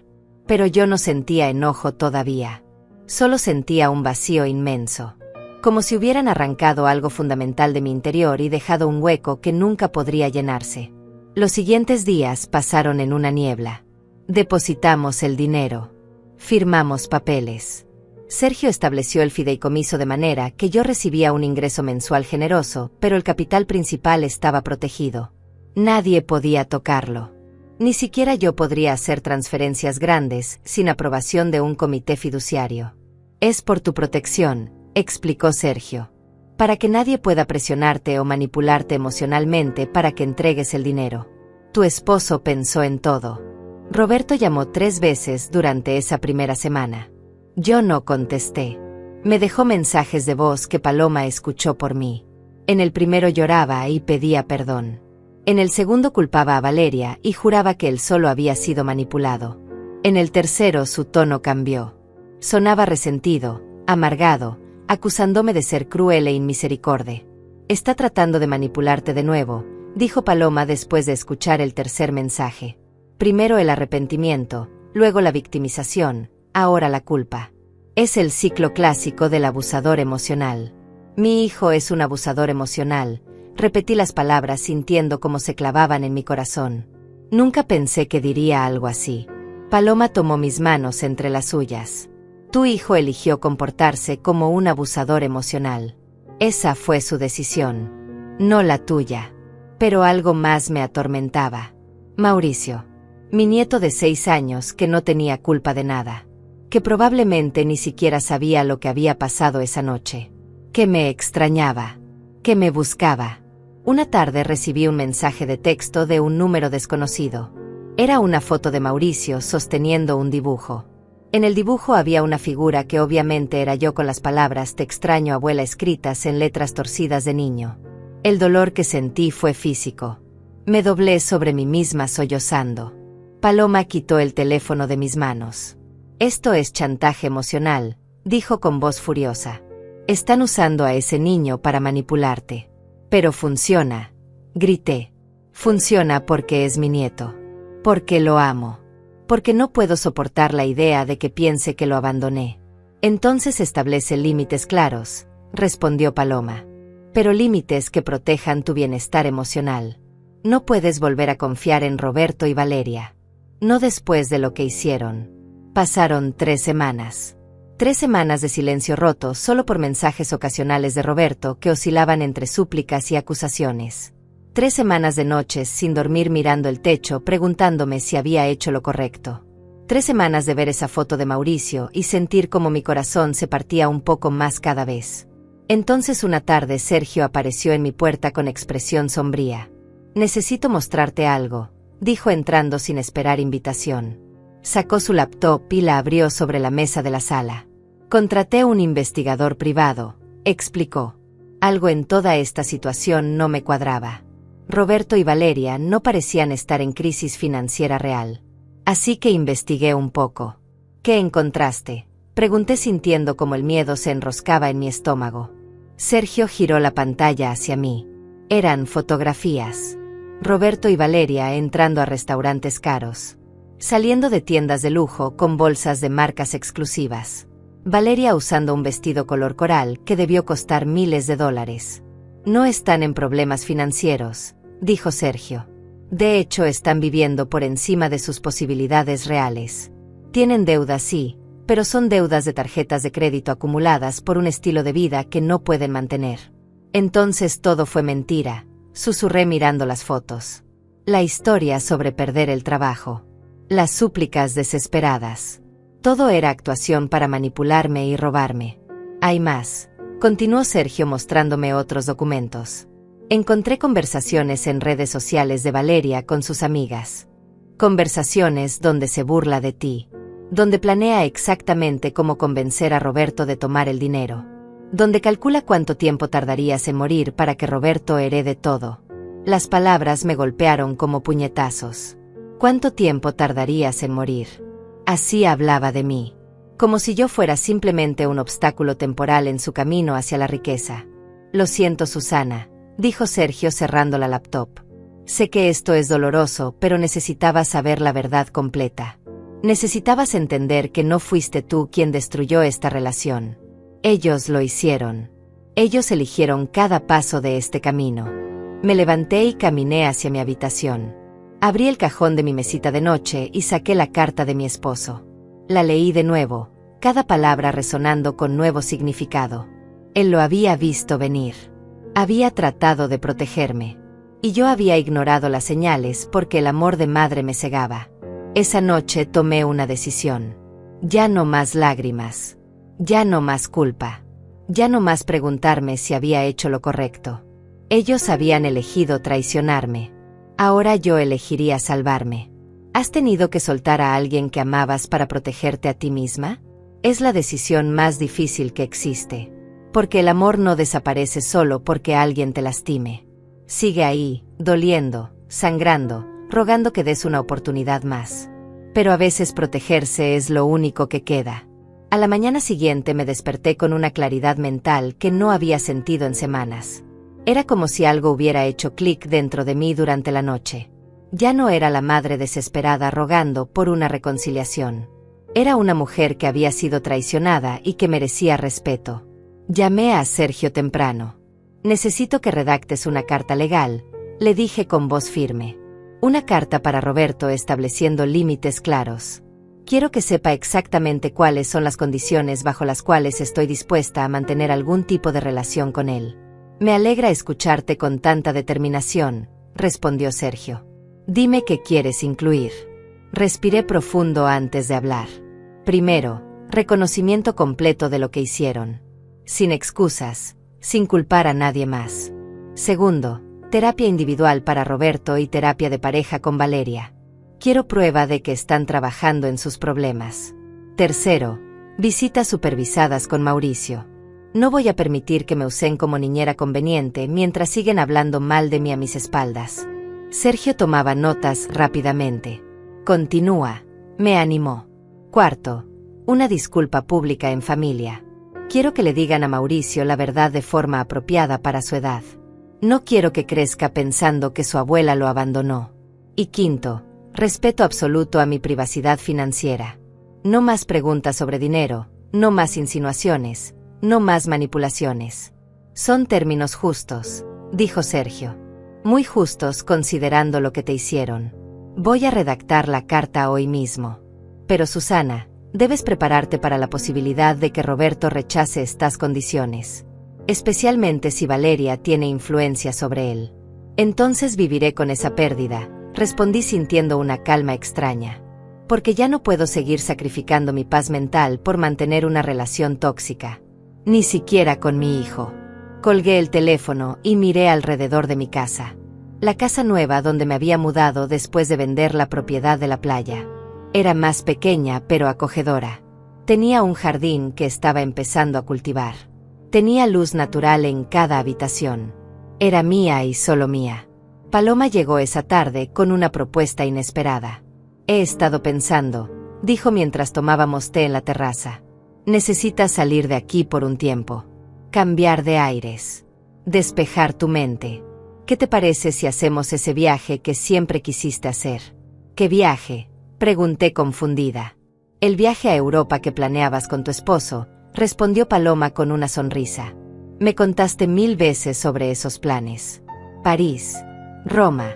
Pero yo no sentía enojo todavía. Solo sentía un vacío inmenso. Como si hubieran arrancado algo fundamental de mi interior y dejado un hueco que nunca podría llenarse. Los siguientes días pasaron en una niebla. Depositamos el dinero. Firmamos papeles. Sergio estableció el fideicomiso de manera que yo recibía un ingreso mensual generoso, pero el capital principal estaba protegido. Nadie podía tocarlo. Ni siquiera yo podría hacer transferencias grandes sin aprobación de un comité fiduciario. Es por tu protección, explicó Sergio. Para que nadie pueda presionarte o manipularte emocionalmente para que entregues el dinero. Tu esposo pensó en todo. Roberto llamó 3 veces durante esa primera semana. Yo no contesté. Me dejó mensajes de voz que Paloma escuchó por mí. En el primero lloraba y pedía perdón. En el segundo culpaba a Valeria y juraba que él solo había sido manipulado. En el tercero su tono cambió. Sonaba resentido, amargado, acusándome de ser cruel e inmisericorde. Está tratando de manipularte de nuevo, dijo Paloma después de escuchar el tercer mensaje. Primero el arrepentimiento, luego la victimización, ahora la culpa. Es el ciclo clásico del abusador emocional. Mi hijo es un abusador emocional. Repetí las palabras sintiendo cómo se clavaban en mi corazón. Nunca pensé que diría algo así. Paloma tomó mis manos entre las suyas. Tu hijo eligió comportarse como un abusador emocional. Esa fue su decisión, no la tuya. Pero algo más me atormentaba. Mauricio. Mi nieto de 6 años que no tenía culpa de nada. Que probablemente ni siquiera sabía lo que había pasado esa noche. Que me extrañaba. Que me buscaba. Una tarde recibí un mensaje de texto de un número desconocido. Era una foto de Mauricio sosteniendo un dibujo. En el dibujo había una figura que obviamente era yo con las palabras "te extraño, abuela" escritas en letras torcidas de niño. El dolor que sentí fue físico. Me doblé sobre mí misma sollozando. Paloma quitó el teléfono de mis manos. Esto es chantaje emocional, dijo con voz furiosa. Están usando a ese niño para manipularte. Pero funciona, grité. Funciona porque es mi nieto. Porque lo amo. Porque no puedo soportar la idea de que piense que lo abandoné. Entonces establece límites claros, respondió Paloma. Pero límites que protejan tu bienestar emocional. No puedes volver a confiar en Roberto y Valeria. No después de lo que hicieron. Pasaron 3 semanas. 3 semanas de silencio roto solo por mensajes ocasionales de Roberto que oscilaban entre súplicas y acusaciones. 3 semanas de noches sin dormir mirando el techo preguntándome si había hecho lo correcto. 3 semanas de ver esa foto de Mauricio y sentir como mi corazón se partía un poco más cada vez. Entonces una tarde Sergio apareció en mi puerta con expresión sombría. «Necesito mostrarte algo», dijo entrando sin esperar invitación. Sacó su laptop y la abrió sobre la mesa de la sala. «Contraté un investigador privado», explicó. Algo en toda esta situación no me cuadraba. Roberto y Valeria no parecían estar en crisis financiera real. Así que investigué un poco. «¿Qué encontraste?», pregunté sintiendo como el miedo se enroscaba en mi estómago. Sergio giró la pantalla hacia mí. Eran fotografías. Roberto y Valeria entrando a restaurantes caros. Saliendo de tiendas de lujo con bolsas de marcas exclusivas. Valeria usando un vestido color coral que debió costar miles de dólares. «No están en problemas financieros», dijo Sergio. «De hecho, están viviendo por encima de sus posibilidades reales. Tienen deudas, sí, pero son deudas de tarjetas de crédito acumuladas por un estilo de vida que no pueden mantener». «Entonces todo fue mentira», susurré mirando las fotos. La historia sobre perder el trabajo. Las súplicas desesperadas. Todo era actuación para manipularme y robarme. «Hay más», continuó Sergio mostrándome otros documentos. Encontré conversaciones en redes sociales de Valeria con sus amigas. Conversaciones donde se burla de ti. Donde planea exactamente cómo convencer a Roberto de tomar el dinero. Donde calcula cuánto tiempo tardarías en morir para que Roberto herede todo. Las palabras me golpearon como puñetazos. ¿Cuánto tiempo tardarías en morir? Así hablaba de mí. Como si yo fuera simplemente un obstáculo temporal en su camino hacia la riqueza. «Lo siento, Susana», dijo Sergio cerrando la laptop. «Sé que esto es doloroso, pero necesitaba saber la verdad completa. Necesitabas entender que no fuiste tú quien destruyó esta relación. Ellos lo hicieron. Ellos eligieron cada paso de este camino». Me levanté y caminé hacia mi habitación. Abrí el cajón de mi mesita de noche y saqué la carta de mi esposo. La leí de nuevo, cada palabra resonando con nuevo significado. Él lo había visto venir. Había tratado de protegerme. Y yo había ignorado las señales porque el amor de madre me cegaba. Esa noche tomé una decisión. Ya no más lágrimas. Ya no más culpa. Ya no más preguntarme si había hecho lo correcto. Ellos habían elegido traicionarme. Ahora yo elegiría salvarme. ¿Has tenido que soltar a alguien que amabas para protegerte a ti misma? Es la decisión más difícil que existe. Porque el amor no desaparece solo porque alguien te lastime. Sigue ahí, doliendo, sangrando, rogando que des una oportunidad más. Pero a veces protegerse es lo único que queda. A la mañana siguiente me desperté con una claridad mental que no había sentido en semanas. Era como si algo hubiera hecho clic dentro de mí durante la noche. Ya no era la madre desesperada rogando por una reconciliación. Era una mujer que había sido traicionada y que merecía respeto. Llamé a Sergio temprano. «Necesito que redactes una carta legal», le dije con voz firme. «Una carta para Roberto estableciendo límites claros. Quiero que sepa exactamente cuáles son las condiciones bajo las cuales estoy dispuesta a mantener algún tipo de relación con él». «Me alegra escucharte con tanta determinación», respondió Sergio. «Dime qué quieres incluir». Respiré profundo antes de hablar. Primero, reconocimiento completo de lo que hicieron. Sin excusas, sin culpar a nadie más. Segundo, terapia individual para Roberto y terapia de pareja con Valeria. Quiero prueba de que están trabajando en sus problemas. Tercero, visitas supervisadas con Mauricio. No voy a permitir que me usen como niñera conveniente mientras siguen hablando mal de mí a mis espaldas. Sergio tomaba notas rápidamente. «Continúa», me animó. Cuarto, una disculpa pública en familia. Quiero que le digan a Mauricio la verdad de forma apropiada para su edad. No quiero que crezca pensando que su abuela lo abandonó. Y quinto, respeto absoluto a mi privacidad financiera. No más preguntas sobre dinero, No más insinuaciones, no más manipulaciones. Son términos justos, dijo Sergio. Muy justos considerando lo que te hicieron. Voy a redactar la carta hoy mismo. Pero Susana, debes prepararte para la posibilidad de que Roberto rechace estas condiciones. Especialmente si Valeria tiene influencia sobre él. Entonces viviré con esa pérdida, respondí sintiendo una calma extraña. Porque ya no puedo seguir sacrificando mi paz mental por mantener una relación tóxica. Ni siquiera con mi hijo. Colgué el teléfono y miré alrededor de mi casa. La casa nueva donde me había mudado después de vender la propiedad de la playa. Era más pequeña pero acogedora. Tenía un jardín que estaba empezando a cultivar. Tenía luz natural en cada habitación. Era mía y solo mía. Paloma llegó esa tarde con una propuesta inesperada. He estado pensando, dijo mientras tomábamos té en la terraza. Necesitas salir de aquí por un tiempo. Cambiar de aires. Despejar tu mente. ¿Qué te parece si hacemos ese viaje que siempre quisiste hacer? ¿Qué viaje?, pregunté confundida. El viaje a Europa que planeabas con tu esposo, respondió Paloma con una sonrisa. Me contaste 1000 veces sobre esos planes. París, Roma,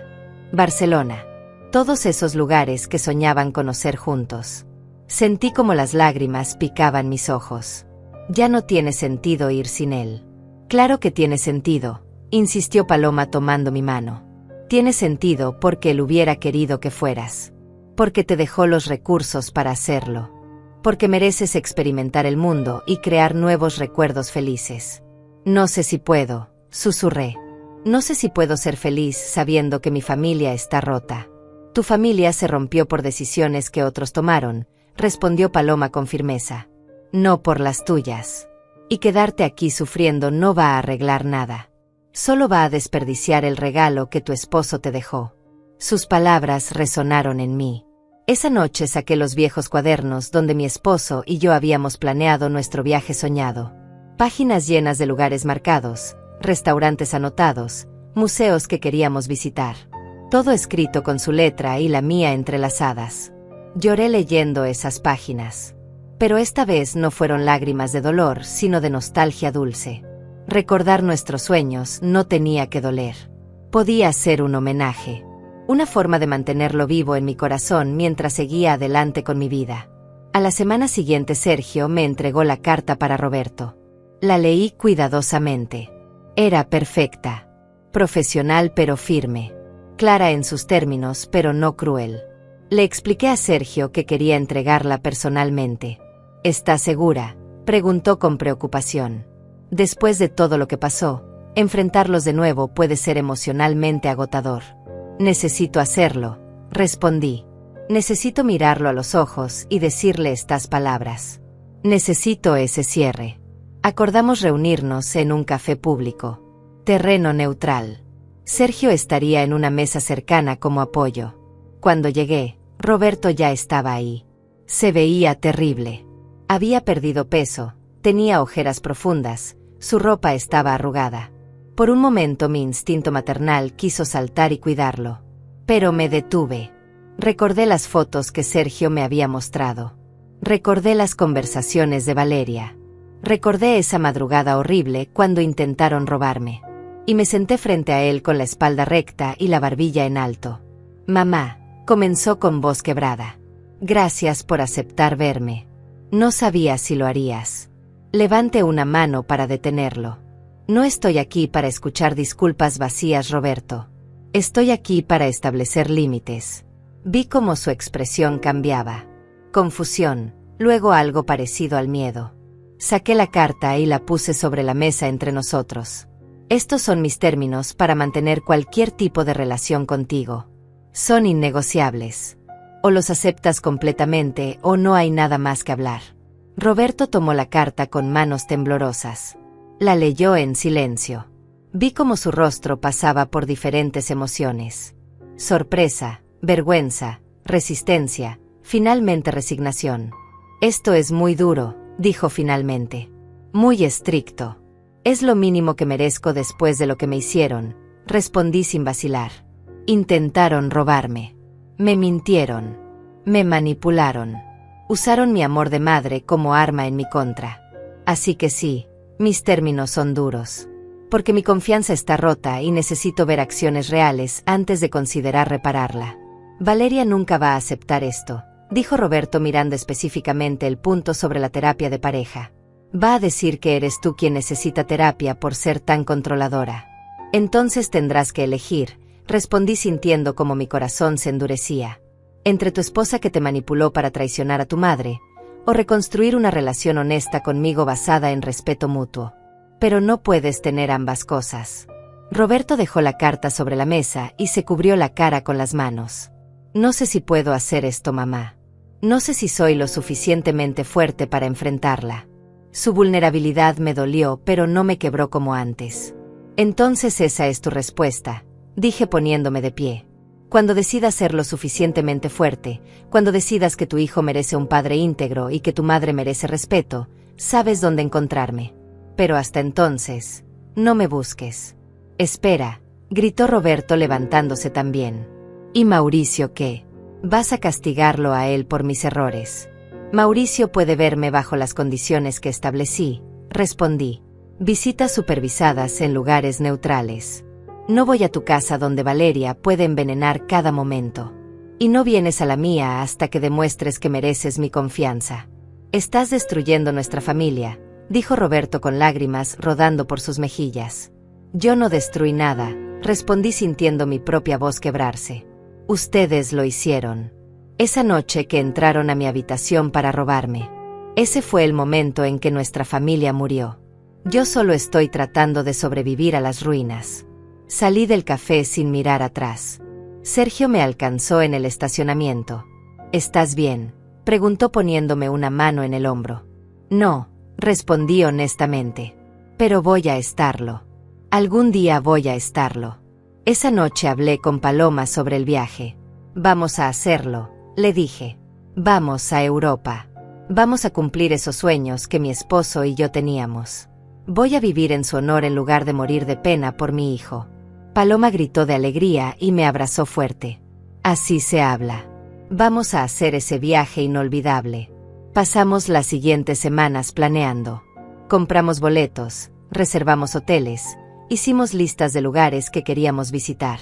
Barcelona. Todos esos lugares que soñaban conocer juntos. Sentí como las lágrimas picaban mis ojos. Ya no tiene sentido ir sin él. Claro que tiene sentido, insistió Paloma tomando mi mano. Tiene sentido porque él hubiera querido que fueras. Porque te dejó los recursos para hacerlo. Porque mereces experimentar el mundo y crear nuevos recuerdos felices. No sé si puedo, susurré. No sé si puedo ser feliz sabiendo que mi familia está rota. Tu familia se rompió por decisiones que otros tomaron, respondió Paloma con firmeza. No por las tuyas. Y quedarte aquí sufriendo no va a arreglar nada. Solo va a desperdiciar el regalo que tu esposo te dejó. Sus palabras resonaron en mí. Esa noche saqué los viejos cuadernos donde mi esposo y yo habíamos planeado nuestro viaje soñado. Páginas llenas de lugares marcados, restaurantes anotados, museos que queríamos visitar. Todo escrito con su letra y la mía entrelazadas. Lloré leyendo esas páginas. Pero esta vez no fueron lágrimas de dolor, sino de nostalgia dulce. Recordar nuestros sueños no tenía que doler. Podía ser un homenaje. Una forma de mantenerlo vivo en mi corazón mientras seguía adelante con mi vida. A la semana siguiente Sergio me entregó la carta para Roberto. La leí cuidadosamente. Era perfecta. Profesional pero firme. Clara en sus términos pero no cruel. Le expliqué a Sergio que quería entregarla personalmente. ¿Estás segura?, preguntó con preocupación. Después de todo lo que pasó, enfrentarlos de nuevo puede ser emocionalmente agotador. Necesito hacerlo, respondí. Necesito mirarlo a los ojos y decirle estas palabras. Necesito ese cierre. Acordamos reunirnos en un café público. Terreno neutral. Sergio estaría en una mesa cercana como apoyo. Cuando llegué, Roberto ya estaba ahí. Se veía terrible. Había perdido peso, tenía ojeras profundas, su ropa estaba arrugada. Por un momento mi instinto maternal quiso saltar y cuidarlo. Pero me detuve. Recordé las fotos que Sergio me había mostrado. Recordé las conversaciones de Valeria. Recordé esa madrugada horrible cuando intentaron robarme. Y me senté frente a él con la espalda recta y la barbilla en alto. Mamá, comenzó con voz quebrada. Gracias por aceptar verme. No sabía si lo harías. Levante una mano para detenerlo. No estoy aquí para escuchar disculpas vacías, Roberto. Estoy aquí para establecer límites. Vi cómo su expresión cambiaba. Confusión, luego algo parecido al miedo. Saqué la carta y la puse sobre la mesa entre nosotros. Estos son mis términos para mantener cualquier tipo de relación contigo. Son innegociables. O los aceptas completamente o no hay nada más que hablar. Roberto tomó la carta con manos temblorosas. La leyó en silencio. Vi cómo su rostro pasaba por diferentes emociones. Sorpresa, vergüenza, resistencia, finalmente resignación. Esto es muy duro, dijo finalmente. Muy estricto. Es lo mínimo que merezco después de lo que me hicieron, respondí sin vacilar. Intentaron robarme. Me mintieron. Me manipularon. Usaron mi amor de madre como arma en mi contra. Así que sí, mis términos son duros. Porque mi confianza está rota y necesito ver acciones reales antes de considerar repararla. Valeria nunca va a aceptar esto, dijo Roberto mirando específicamente el punto sobre la terapia de pareja. Va a decir que eres tú quien necesita terapia por ser tan controladora. Entonces tendrás que elegir, respondí sintiendo como mi corazón se endurecía. Entre tu esposa que te manipuló para traicionar a tu madre, o reconstruir una relación honesta conmigo basada en respeto mutuo. Pero no puedes tener ambas cosas. Roberto dejó la carta sobre la mesa y se cubrió la cara con las manos. No sé si puedo hacer esto, mamá. No sé si soy lo suficientemente fuerte para enfrentarla. Su vulnerabilidad me dolió, pero no me quebró como antes. Entonces esa es tu respuesta, dije poniéndome de pie. Cuando decidas ser lo suficientemente fuerte, cuando decidas que tu hijo merece un padre íntegro y que tu madre merece respeto, sabes dónde encontrarme. Pero hasta entonces, no me busques. Espera, gritó Roberto levantándose también. ¿Y Mauricio qué? Vas a castigarlo a él por mis errores. Mauricio puede verme bajo las condiciones que establecí, respondí. Visitas supervisadas en lugares neutrales. No voy a tu casa donde Valeria puede envenenar cada momento. Y no vienes a la mía hasta que demuestres que mereces mi confianza. Estás destruyendo nuestra familia, dijo Roberto con lágrimas rodando por sus mejillas. Yo no destruí nada, respondí sintiendo mi propia voz quebrarse. Ustedes lo hicieron. Esa noche que entraron a mi habitación para robarme. Ese fue el momento en que nuestra familia murió. Yo solo estoy tratando de sobrevivir a las ruinas. Salí del café sin mirar atrás. Sergio me alcanzó en el estacionamiento. ¿Estás bien?, preguntó poniéndome una mano en el hombro. No, respondí honestamente. Pero voy a estarlo. Algún día voy a estarlo. Esa noche hablé con Paloma sobre el viaje. Vamos a hacerlo, le dije. Vamos a Europa. Vamos a cumplir esos sueños que mi esposo y yo teníamos. Voy a vivir en su honor en lugar de morir de pena por mi hijo. Paloma gritó de alegría y me abrazó fuerte. Así se habla. Vamos a hacer ese viaje inolvidable. Pasamos las siguientes semanas planeando. Compramos boletos, reservamos hoteles, hicimos listas de lugares que queríamos visitar.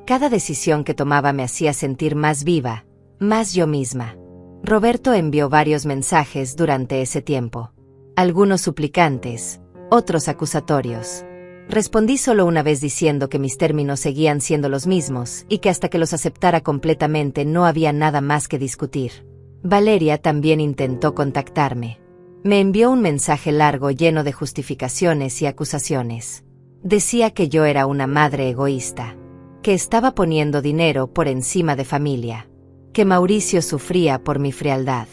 Cada decisión que tomaba me hacía sentir más viva, más yo misma. Roberto envió varios mensajes durante ese tiempo. Algunos suplicantes, otros acusatorios. Respondí solo una vez diciendo que mis términos seguían siendo los mismos y que hasta que los aceptara completamente no había nada más que discutir. Valeria también intentó contactarme. Me envió un mensaje largo lleno de justificaciones y acusaciones. Decía que yo era una madre egoísta, que estaba poniendo dinero por encima de familia, que Mauricio sufría por mi frialdad.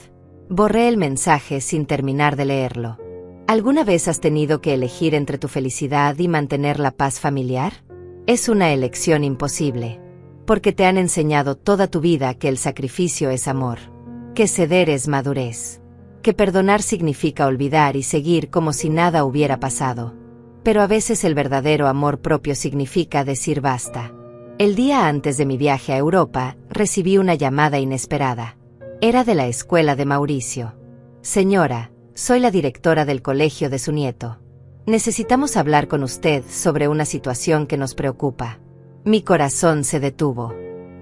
Borré el mensaje sin terminar de leerlo. ¿Alguna vez has tenido que elegir entre tu felicidad y mantener la paz familiar? Es una elección imposible, porque te han enseñado toda tu vida que el sacrificio es amor, que ceder es madurez, que perdonar significa olvidar y seguir como si nada hubiera pasado. Pero a veces el verdadero amor propio significa decir basta. El día antes de mi viaje a Europa, recibí una llamada inesperada. Era de la escuela de Mauricio. Señora, soy la directora del colegio de su nieto. Necesitamos hablar con usted sobre una situación que nos preocupa. Mi corazón se detuvo.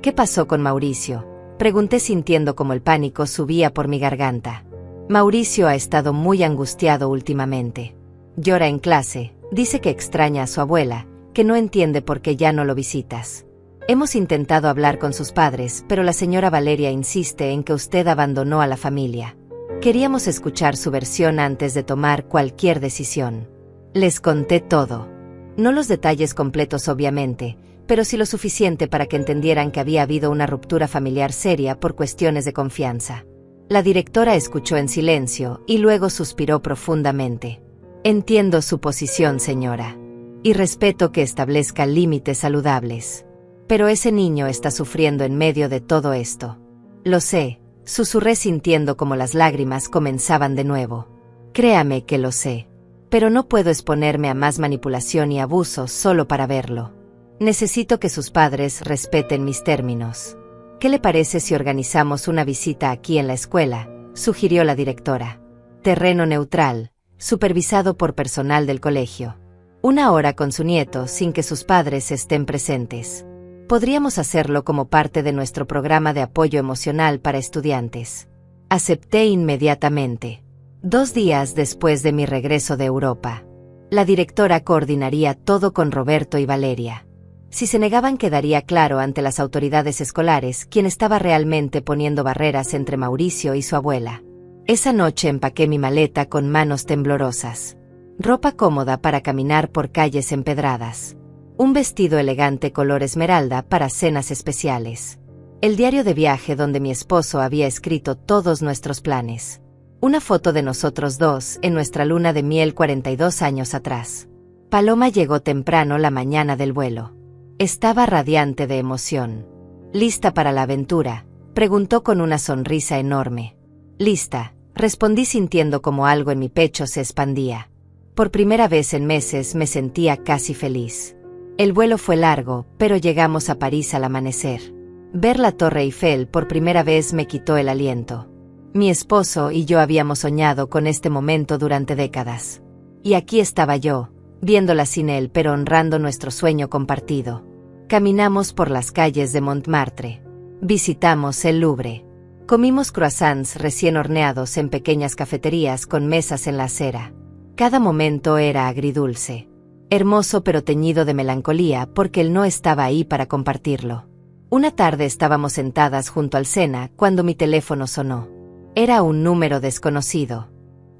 ¿Qué pasó con Mauricio?, pregunté sintiendo como el pánico subía por mi garganta. Mauricio ha estado muy angustiado últimamente. Llora en clase, dice que extraña a su abuela, que no entiende por qué ya no lo visitas. Hemos intentado hablar con sus padres, pero la señora Valeria insiste en que usted abandonó a la familia. Queríamos escuchar su versión antes de tomar cualquier decisión. Les conté todo. No los detalles completos obviamente, pero sí lo suficiente para que entendieran que había habido una ruptura familiar seria por cuestiones de confianza. La directora escuchó en silencio y luego suspiró profundamente. Entiendo su posición, señora, y respeto que establezca límites saludables. Pero ese niño está sufriendo en medio de todo esto. Lo sé. Susurré sintiendo como las lágrimas comenzaban de nuevo. Créame que lo sé. Pero no puedo exponerme a más manipulación y abuso solo para verlo. Necesito que sus padres respeten mis términos. ¿Qué le parece si organizamos una visita aquí en la escuela, sugirió la directora. Terreno neutral, supervisado por personal del colegio. 1 hora con su nieto sin que sus padres estén presentes. Podríamos hacerlo como parte de nuestro programa de apoyo emocional para estudiantes. Acepté inmediatamente. 2 días después de mi regreso de Europa. La directora coordinaría todo con Roberto y Valeria. Si se negaban, quedaría claro ante las autoridades escolares quién estaba realmente poniendo barreras entre Mauricio y su abuela. Esa noche empaqué mi maleta con manos temblorosas. Ropa cómoda para caminar por calles empedradas. Un vestido elegante color esmeralda para cenas especiales. El diario de viaje donde mi esposo había escrito todos nuestros planes. Una foto de nosotros dos en nuestra luna de miel 42 años atrás. Paloma llegó temprano la mañana del vuelo. Estaba radiante de emoción. ¿Lista para la aventura?, preguntó con una sonrisa enorme. Lista, respondí sintiendo como algo en mi pecho se expandía. Por primera vez en meses me sentía casi feliz. El vuelo fue largo, pero llegamos a París al amanecer. Ver la Torre Eiffel por primera vez me quitó el aliento. Mi esposo y yo habíamos soñado con este momento durante décadas. Y aquí estaba yo, viéndola sin él pero honrando nuestro sueño compartido. Caminamos por las calles de Montmartre. Visitamos el Louvre. Comimos croissants recién horneados en pequeñas cafeterías con mesas en la acera. Cada momento era agridulce. Hermoso pero teñido de melancolía porque él no estaba ahí para compartirlo. Una tarde estábamos sentadas junto al Sena cuando mi teléfono sonó. Era un número desconocido.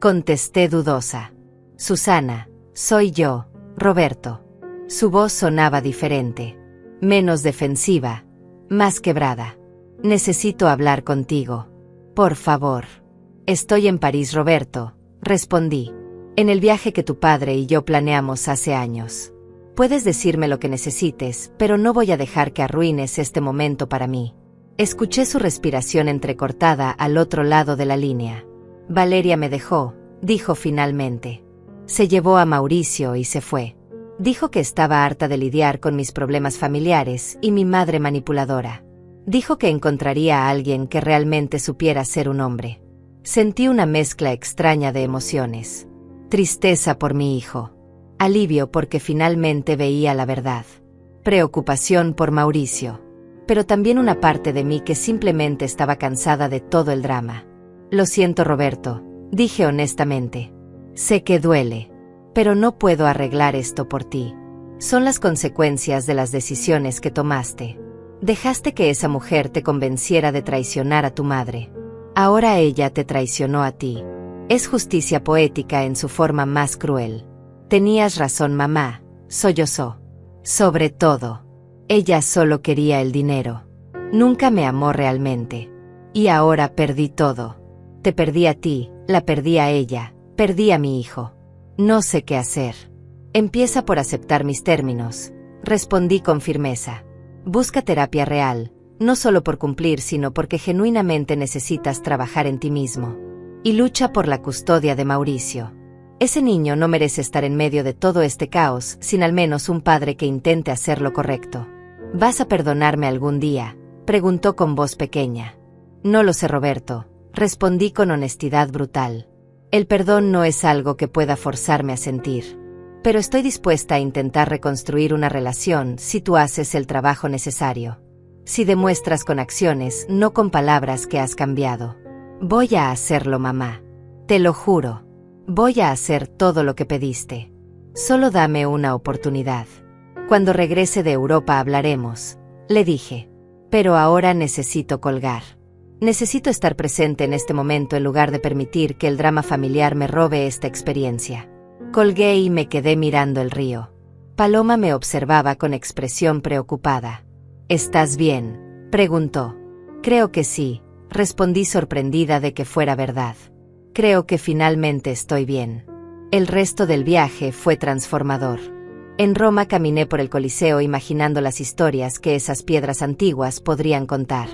Contesté dudosa. Susana, soy yo, Roberto. Su voz sonaba diferente. Menos defensiva, más quebrada. Necesito hablar contigo. Por favor. Estoy en París, Roberto, respondí. En el viaje que tu padre y yo planeamos hace años. Puedes decirme lo que necesites, pero no voy a dejar que arruines este momento para mí. Escuché su respiración entrecortada al otro lado de la línea. Valeria me dejó, dijo finalmente. Se llevó a Mauricio y se fue. Dijo que estaba harta de lidiar con mis problemas familiares y mi madre manipuladora. Dijo que encontraría a alguien que realmente supiera ser un hombre. Sentí una mezcla extraña de emociones. Tristeza por mi hijo. Alivio porque finalmente veía la verdad. Preocupación por Mauricio. Pero también una parte de mí que simplemente estaba cansada de todo el drama. Lo siento, Roberto, dije honestamente. Sé que duele. Pero no puedo arreglar esto por ti. Son las consecuencias de las decisiones que tomaste. Dejaste que esa mujer te convenciera de traicionar a tu madre. Ahora ella te traicionó a ti. Es justicia poética en su forma más cruel. Tenías razón, mamá, sollozó. Sobre todo, ella solo quería el dinero. Nunca me amó realmente. Y ahora perdí todo. Te perdí a ti, la perdí a ella, perdí a mi hijo. No sé qué hacer. Empieza por aceptar mis términos, respondí con firmeza. Busca terapia real, no solo por cumplir, sino porque genuinamente necesitas trabajar en ti mismo. Y lucha por la custodia de Mauricio. Ese niño no merece estar en medio de todo este caos sin al menos un padre que intente hacer lo correcto. ¿Vas a perdonarme algún día?, preguntó con voz pequeña. No lo sé, Roberto, respondí con honestidad brutal. El perdón no es algo que pueda forzarme a sentir. Pero estoy dispuesta a intentar reconstruir una relación si tú haces el trabajo necesario. Si demuestras con acciones, no con palabras, que has cambiado. Voy a hacerlo, mamá. Te lo juro. Voy a hacer todo lo que pediste. Solo dame una oportunidad. Cuando regrese de Europa hablaremos, le dije. Pero ahora necesito colgar. Necesito estar presente en este momento en lugar de permitir que el drama familiar me robe esta experiencia. Colgué y me quedé mirando el río. Paloma me observaba con expresión preocupada. ¿Estás bien?, preguntó. Creo que sí, respondí sorprendida de que fuera verdad. Creo que finalmente estoy bien. El resto del viaje fue transformador. En Roma caminé por el Coliseo imaginando las historias que esas piedras antiguas podrían contar.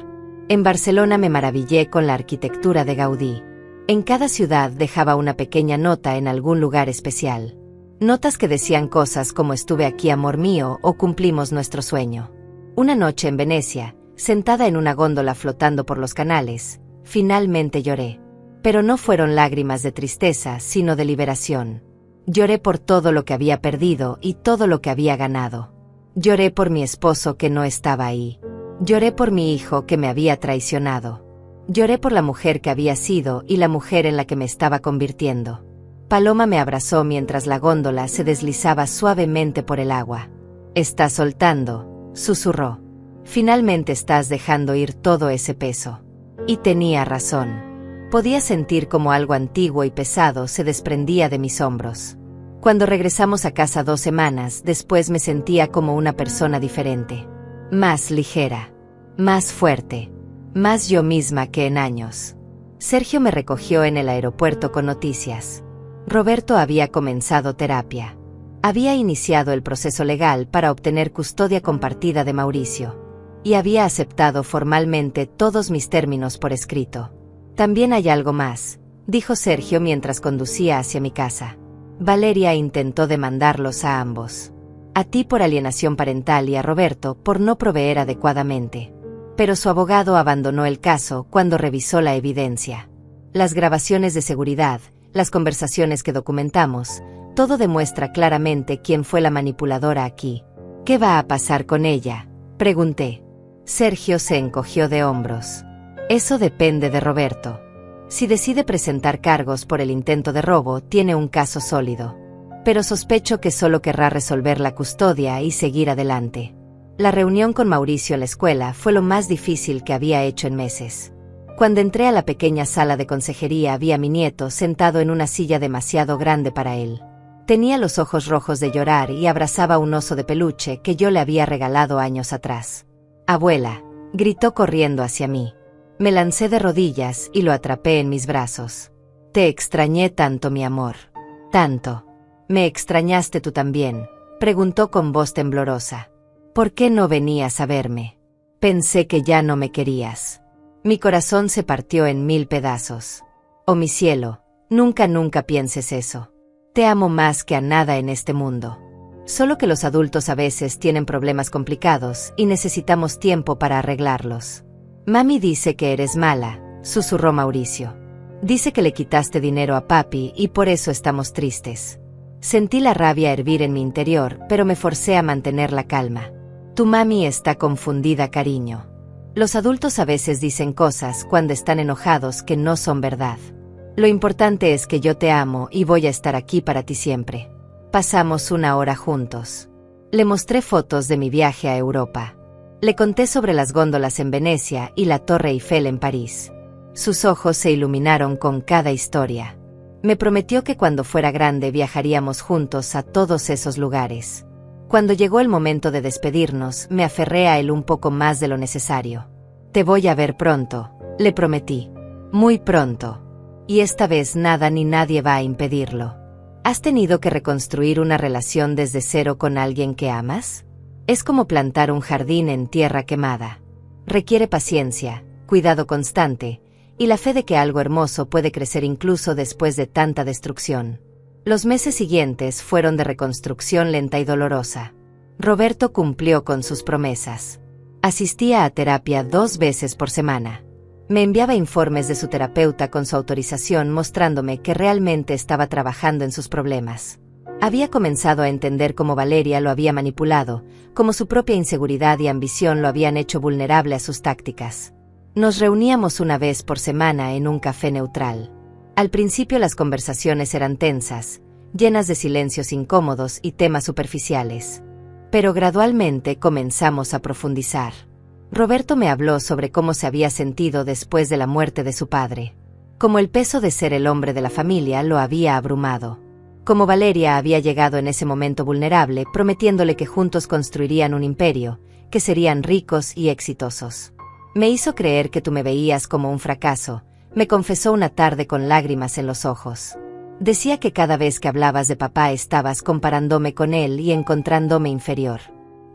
En Barcelona me maravillé con la arquitectura de Gaudí. En cada ciudad dejaba una pequeña nota en algún lugar especial. Notas que decían cosas como estuve aquí, amor mío, o cumplimos nuestro sueño. Una noche en Venecia, sentada en una góndola flotando por los canales, finalmente lloré. Pero no fueron lágrimas de tristeza, sino de liberación. Lloré por todo lo que había perdido y todo lo que había ganado. Lloré por mi esposo que no estaba ahí. Lloré por mi hijo que me había traicionado. Lloré por la mujer que había sido y la mujer en la que me estaba convirtiendo. Paloma me abrazó mientras la góndola se deslizaba suavemente por el agua. «Estás soltando», susurró. «Finalmente estás dejando ir todo ese peso». Y tenía razón. Podía sentir como algo antiguo y pesado se desprendía de mis hombros. Cuando regresamos a casa 2 semanas después me sentía como una persona diferente. Más ligera. Más fuerte. Más yo misma que en años. Sergio me recogió en el aeropuerto con noticias. Roberto había comenzado terapia. Había iniciado el proceso legal para obtener custodia compartida de Mauricio. Y había aceptado formalmente todos mis términos por escrito. «También hay algo más», dijo Sergio mientras conducía hacia mi casa. «Valeria intentó demandarlos a ambos. A ti por alienación parental y a Roberto por no proveer adecuadamente. Pero su abogado abandonó el caso cuando revisó la evidencia. Las grabaciones de seguridad, las conversaciones que documentamos, todo demuestra claramente quién fue la manipuladora aquí». «¿Qué va a pasar con ella?», pregunté. Sergio se encogió de hombros. «Eso depende de Roberto. Si decide presentar cargos por el intento de robo, tiene un caso sólido. Pero sospecho que solo querrá resolver la custodia y seguir adelante». La reunión con Mauricio en la escuela fue lo más difícil que había hecho en meses. Cuando entré a la pequeña sala de consejería vi a mi nieto sentado en una silla demasiado grande para él. Tenía los ojos rojos de llorar y abrazaba un oso de peluche que yo le había regalado años atrás. «Abuela», gritó corriendo hacia mí. Me lancé de rodillas y lo atrapé en mis brazos. «Te extrañé tanto, mi amor. Tanto». «¿Me extrañaste tú también?», preguntó con voz temblorosa. «¿Por qué no venías a verme? Pensé que ya no me querías». Mi corazón se partió en 1000 pedazos. «Oh mi cielo, nunca pienses eso. Te amo más que a nada en este mundo. Solo que los adultos a veces tienen problemas complicados y necesitamos tiempo para arreglarlos». «Mami dice que eres mala», susurró Mauricio. «Dice que le quitaste dinero a papi y por eso estamos tristes». Sentí la rabia hervir en mi interior, pero me forcé a mantener la calma. «Tu mami está confundida, cariño. Los adultos a veces dicen cosas cuando están enojados que no son verdad. Lo importante es que yo te amo y voy a estar aquí para ti siempre». Pasamos 1 hora juntos. Le mostré fotos de mi viaje a Europa. Le conté sobre las góndolas en Venecia y la Torre Eiffel en París. Sus ojos se iluminaron con cada historia. Me prometió que cuando fuera grande viajaríamos juntos a todos esos lugares. Cuando llegó el momento de despedirnos, me aferré a él un poco más de lo necesario. «Te voy a ver pronto», le prometí. «Muy pronto. Y esta vez nada ni nadie va a impedirlo». ¿Has tenido que reconstruir una relación desde cero con alguien que amas? Es como plantar un jardín en tierra quemada. Requiere paciencia, cuidado constante, y la fe de que algo hermoso puede crecer incluso después de tanta destrucción. Los meses siguientes fueron de reconstrucción lenta y dolorosa. Roberto cumplió con sus promesas. Asistía a terapia 2 veces por semana. Me enviaba informes de su terapeuta con su autorización mostrándome que realmente estaba trabajando en sus problemas. Había comenzado a entender cómo Valeria lo había manipulado, cómo su propia inseguridad y ambición lo habían hecho vulnerable a sus tácticas. Nos reuníamos 1 vez por semana en un café neutral. Al principio las conversaciones eran tensas, llenas de silencios incómodos y temas superficiales. Pero gradualmente comenzamos a profundizar. Roberto me habló sobre cómo se había sentido después de la muerte de su padre. Cómo el peso de ser el hombre de la familia lo había abrumado. Cómo Valeria había llegado en ese momento vulnerable, prometiéndole que juntos construirían un imperio, que serían ricos y exitosos. «Me hizo creer que tú me veías como un fracaso», me confesó una tarde con lágrimas en los ojos. «Decía que cada vez que hablabas de papá estabas comparándome con él y encontrándome inferior.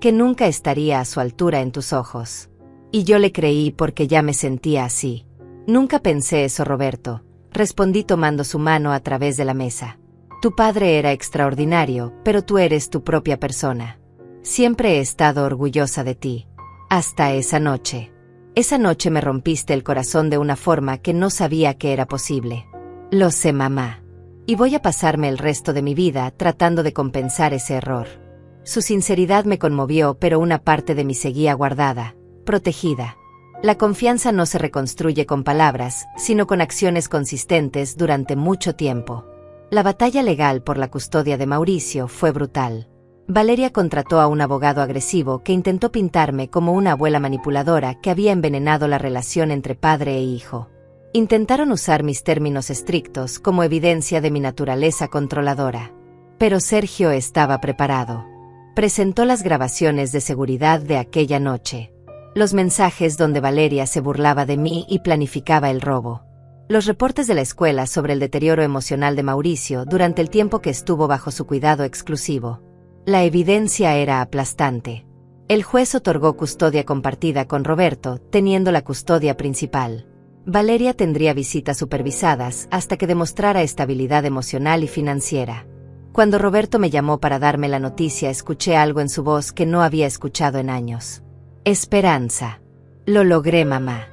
Que nunca estaría a su altura en tus ojos». Y yo le creí porque ya me sentía así. «Nunca pensé eso, Roberto», respondí tomando su mano a través de la mesa. «Tu padre era extraordinario, pero tú eres tu propia persona. Siempre he estado orgullosa de ti. Hasta esa noche». Esa noche me rompiste el corazón de una forma que no sabía que era posible. Lo sé, mamá. Y voy a pasarme el resto de mi vida tratando de compensar ese error. Su sinceridad me conmovió, pero una parte de mí seguía guardada, protegida. La confianza no se reconstruye con palabras, sino con acciones consistentes durante mucho tiempo. La batalla legal por la custodia de Mauricio fue brutal. Valeria contrató a un abogado agresivo que intentó pintarme como una abuela manipuladora que había envenenado la relación entre padre e hijo. Intentaron usar mis términos estrictos como evidencia de mi naturaleza controladora. Pero Sergio estaba preparado. Presentó las grabaciones de seguridad de aquella noche. Los mensajes donde Valeria se burlaba de mí y planificaba el robo. Los reportes de la escuela sobre el deterioro emocional de Mauricio durante el tiempo que estuvo bajo su cuidado exclusivo. La evidencia era aplastante. El juez otorgó custodia compartida con Roberto, teniendo la custodia principal. Valeria tendría visitas supervisadas hasta que demostrara estabilidad emocional y financiera. Cuando Roberto me llamó para darme la noticia, escuché algo en su voz que no había escuchado en años. Esperanza. Lo logré, mamá.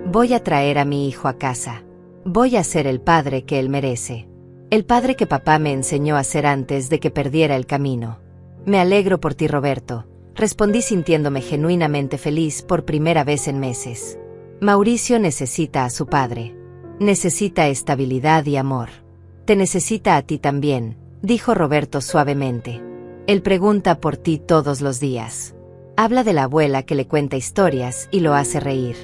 Voy a traer a mi hijo a casa. Voy a ser el padre que él merece. El padre que papá me enseñó a ser antes de que perdiera el camino. Me alegro por ti, Roberto, respondí sintiéndome genuinamente feliz por primera vez en meses. Mauricio necesita a su padre. Necesita estabilidad y amor. Te necesita a ti también, dijo Roberto suavemente. Él pregunta por ti todos los días. Habla de la abuela que le cuenta historias y lo hace reír.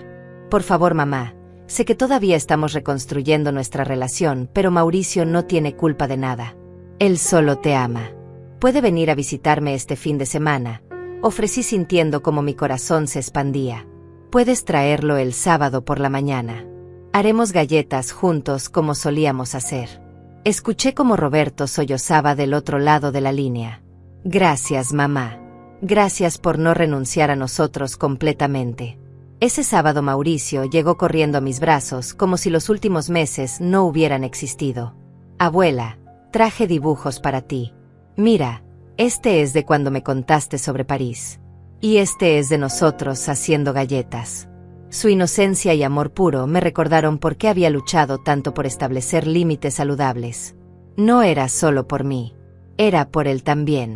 Por favor, mamá, sé que todavía estamos reconstruyendo nuestra relación, pero Mauricio no tiene culpa de nada. Él solo te ama. Puede venir a visitarme este fin de semana, ofrecí sintiendo como mi corazón se expandía. Puedes traerlo el sábado por la mañana. Haremos galletas juntos como solíamos hacer. Escuché como Roberto sollozaba del otro lado de la línea. Gracias, mamá. Gracias por no renunciar a nosotros completamente. Ese sábado Mauricio llegó corriendo a mis brazos como si los últimos meses no hubieran existido. Abuela, traje dibujos para ti. Mira, este es de cuando me contaste sobre París. Y este es de nosotros haciendo galletas. Su inocencia y amor puro me recordaron por qué había luchado tanto por establecer límites saludables. No era solo por mí. Era por él también.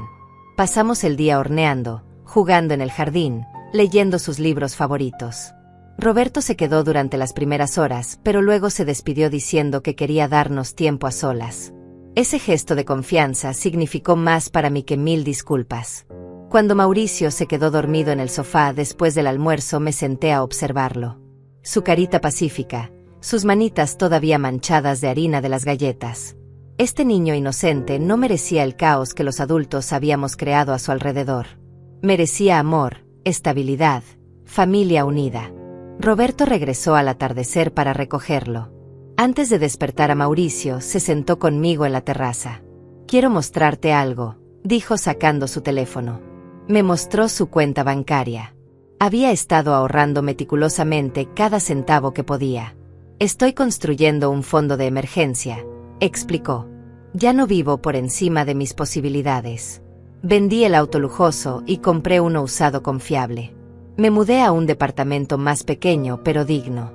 Pasamos el día horneando, jugando en el jardín, leyendo sus libros favoritos. Roberto se quedó durante las primeras horas, pero luego se despidió diciendo que quería darnos tiempo a solas. Ese gesto de confianza significó más para mí que 1000 disculpas. Cuando Mauricio se quedó dormido en el sofá después del almuerzo, me senté a observarlo. Su carita pacífica, sus manitas todavía manchadas de harina de las galletas. Este niño inocente no merecía el caos que los adultos habíamos creado a su alrededor. Merecía amor, estabilidad, familia unida. Roberto regresó al atardecer para recogerlo. Antes de despertar a Mauricio, se sentó conmigo en la terraza. Quiero mostrarte algo, dijo sacando su teléfono. Me mostró su cuenta bancaria. Había estado ahorrando meticulosamente cada centavo que podía. Estoy construyendo un fondo de emergencia, explicó. Ya no vivo por encima de mis posibilidades. Vendí el auto lujoso y compré uno usado confiable. Me mudé a un departamento más pequeño pero digno.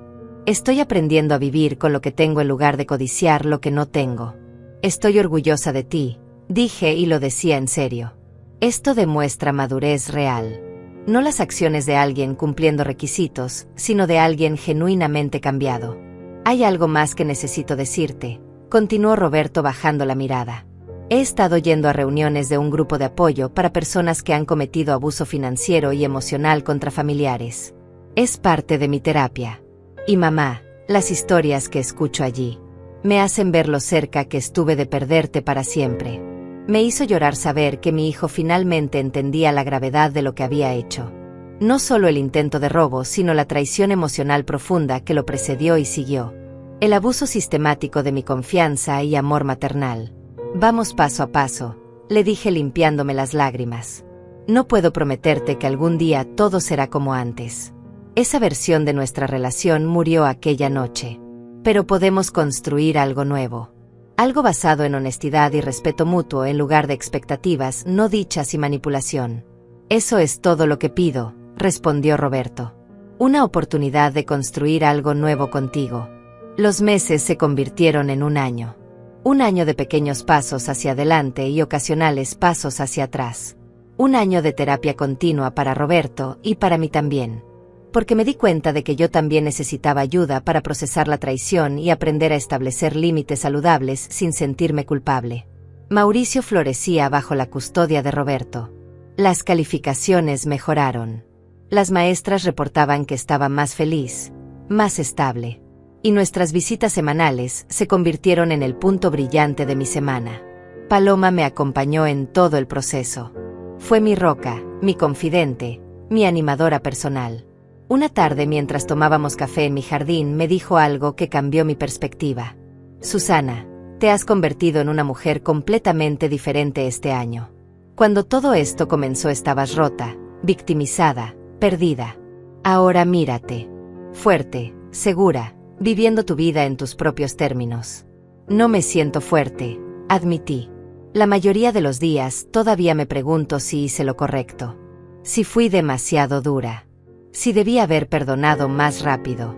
Estoy aprendiendo a vivir con lo que tengo en lugar de codiciar lo que no tengo. Estoy orgullosa de ti, dije y lo decía en serio. Esto demuestra madurez real. No las acciones de alguien cumpliendo requisitos, sino de alguien genuinamente cambiado. Hay algo más que necesito decirte, continuó Roberto bajando la mirada. He estado yendo a reuniones de un grupo de apoyo para personas que han cometido abuso financiero y emocional contra familiares. Es parte de mi terapia. Y mamá, las historias que escucho allí me hacen ver lo cerca que estuve de perderte para siempre. Me hizo llorar saber que mi hijo finalmente entendía la gravedad de lo que había hecho. No solo el intento de robo, sino la traición emocional profunda que lo precedió y siguió. El abuso sistemático de mi confianza y amor maternal. Vamos paso a paso, le dije limpiándome las lágrimas. No puedo prometerte que algún día todo será como antes. Esa versión de nuestra relación murió aquella noche. Pero podemos construir algo nuevo. Algo basado en honestidad y respeto mutuo en lugar de expectativas no dichas y manipulación. Eso es todo lo que pido, respondió Roberto. Una oportunidad de construir algo nuevo contigo. Los meses se convirtieron en un año. Un año de pequeños pasos hacia adelante y ocasionales pasos hacia atrás. Un año de terapia continua para Roberto y para mí también. Porque me di cuenta de que yo también necesitaba ayuda para procesar la traición y aprender a establecer límites saludables sin sentirme culpable. Mauricio florecía bajo la custodia de Roberto. Las calificaciones mejoraron. Las maestras reportaban que estaba más feliz, más estable. Y nuestras visitas semanales se convirtieron en el punto brillante de mi semana. Paloma me acompañó en todo el proceso. Fue mi roca, mi confidente, mi animadora personal. Una tarde mientras tomábamos café en mi jardín me dijo algo que cambió mi perspectiva. Susana, te has convertido en una mujer completamente diferente este año. Cuando todo esto comenzó estabas rota, victimizada, perdida. Ahora mírate. Fuerte, segura, viviendo tu vida en tus propios términos. No me siento fuerte, admití. La mayoría de los días todavía me pregunto si hice lo correcto. Si fui demasiado dura. Si debí haber perdonado más rápido.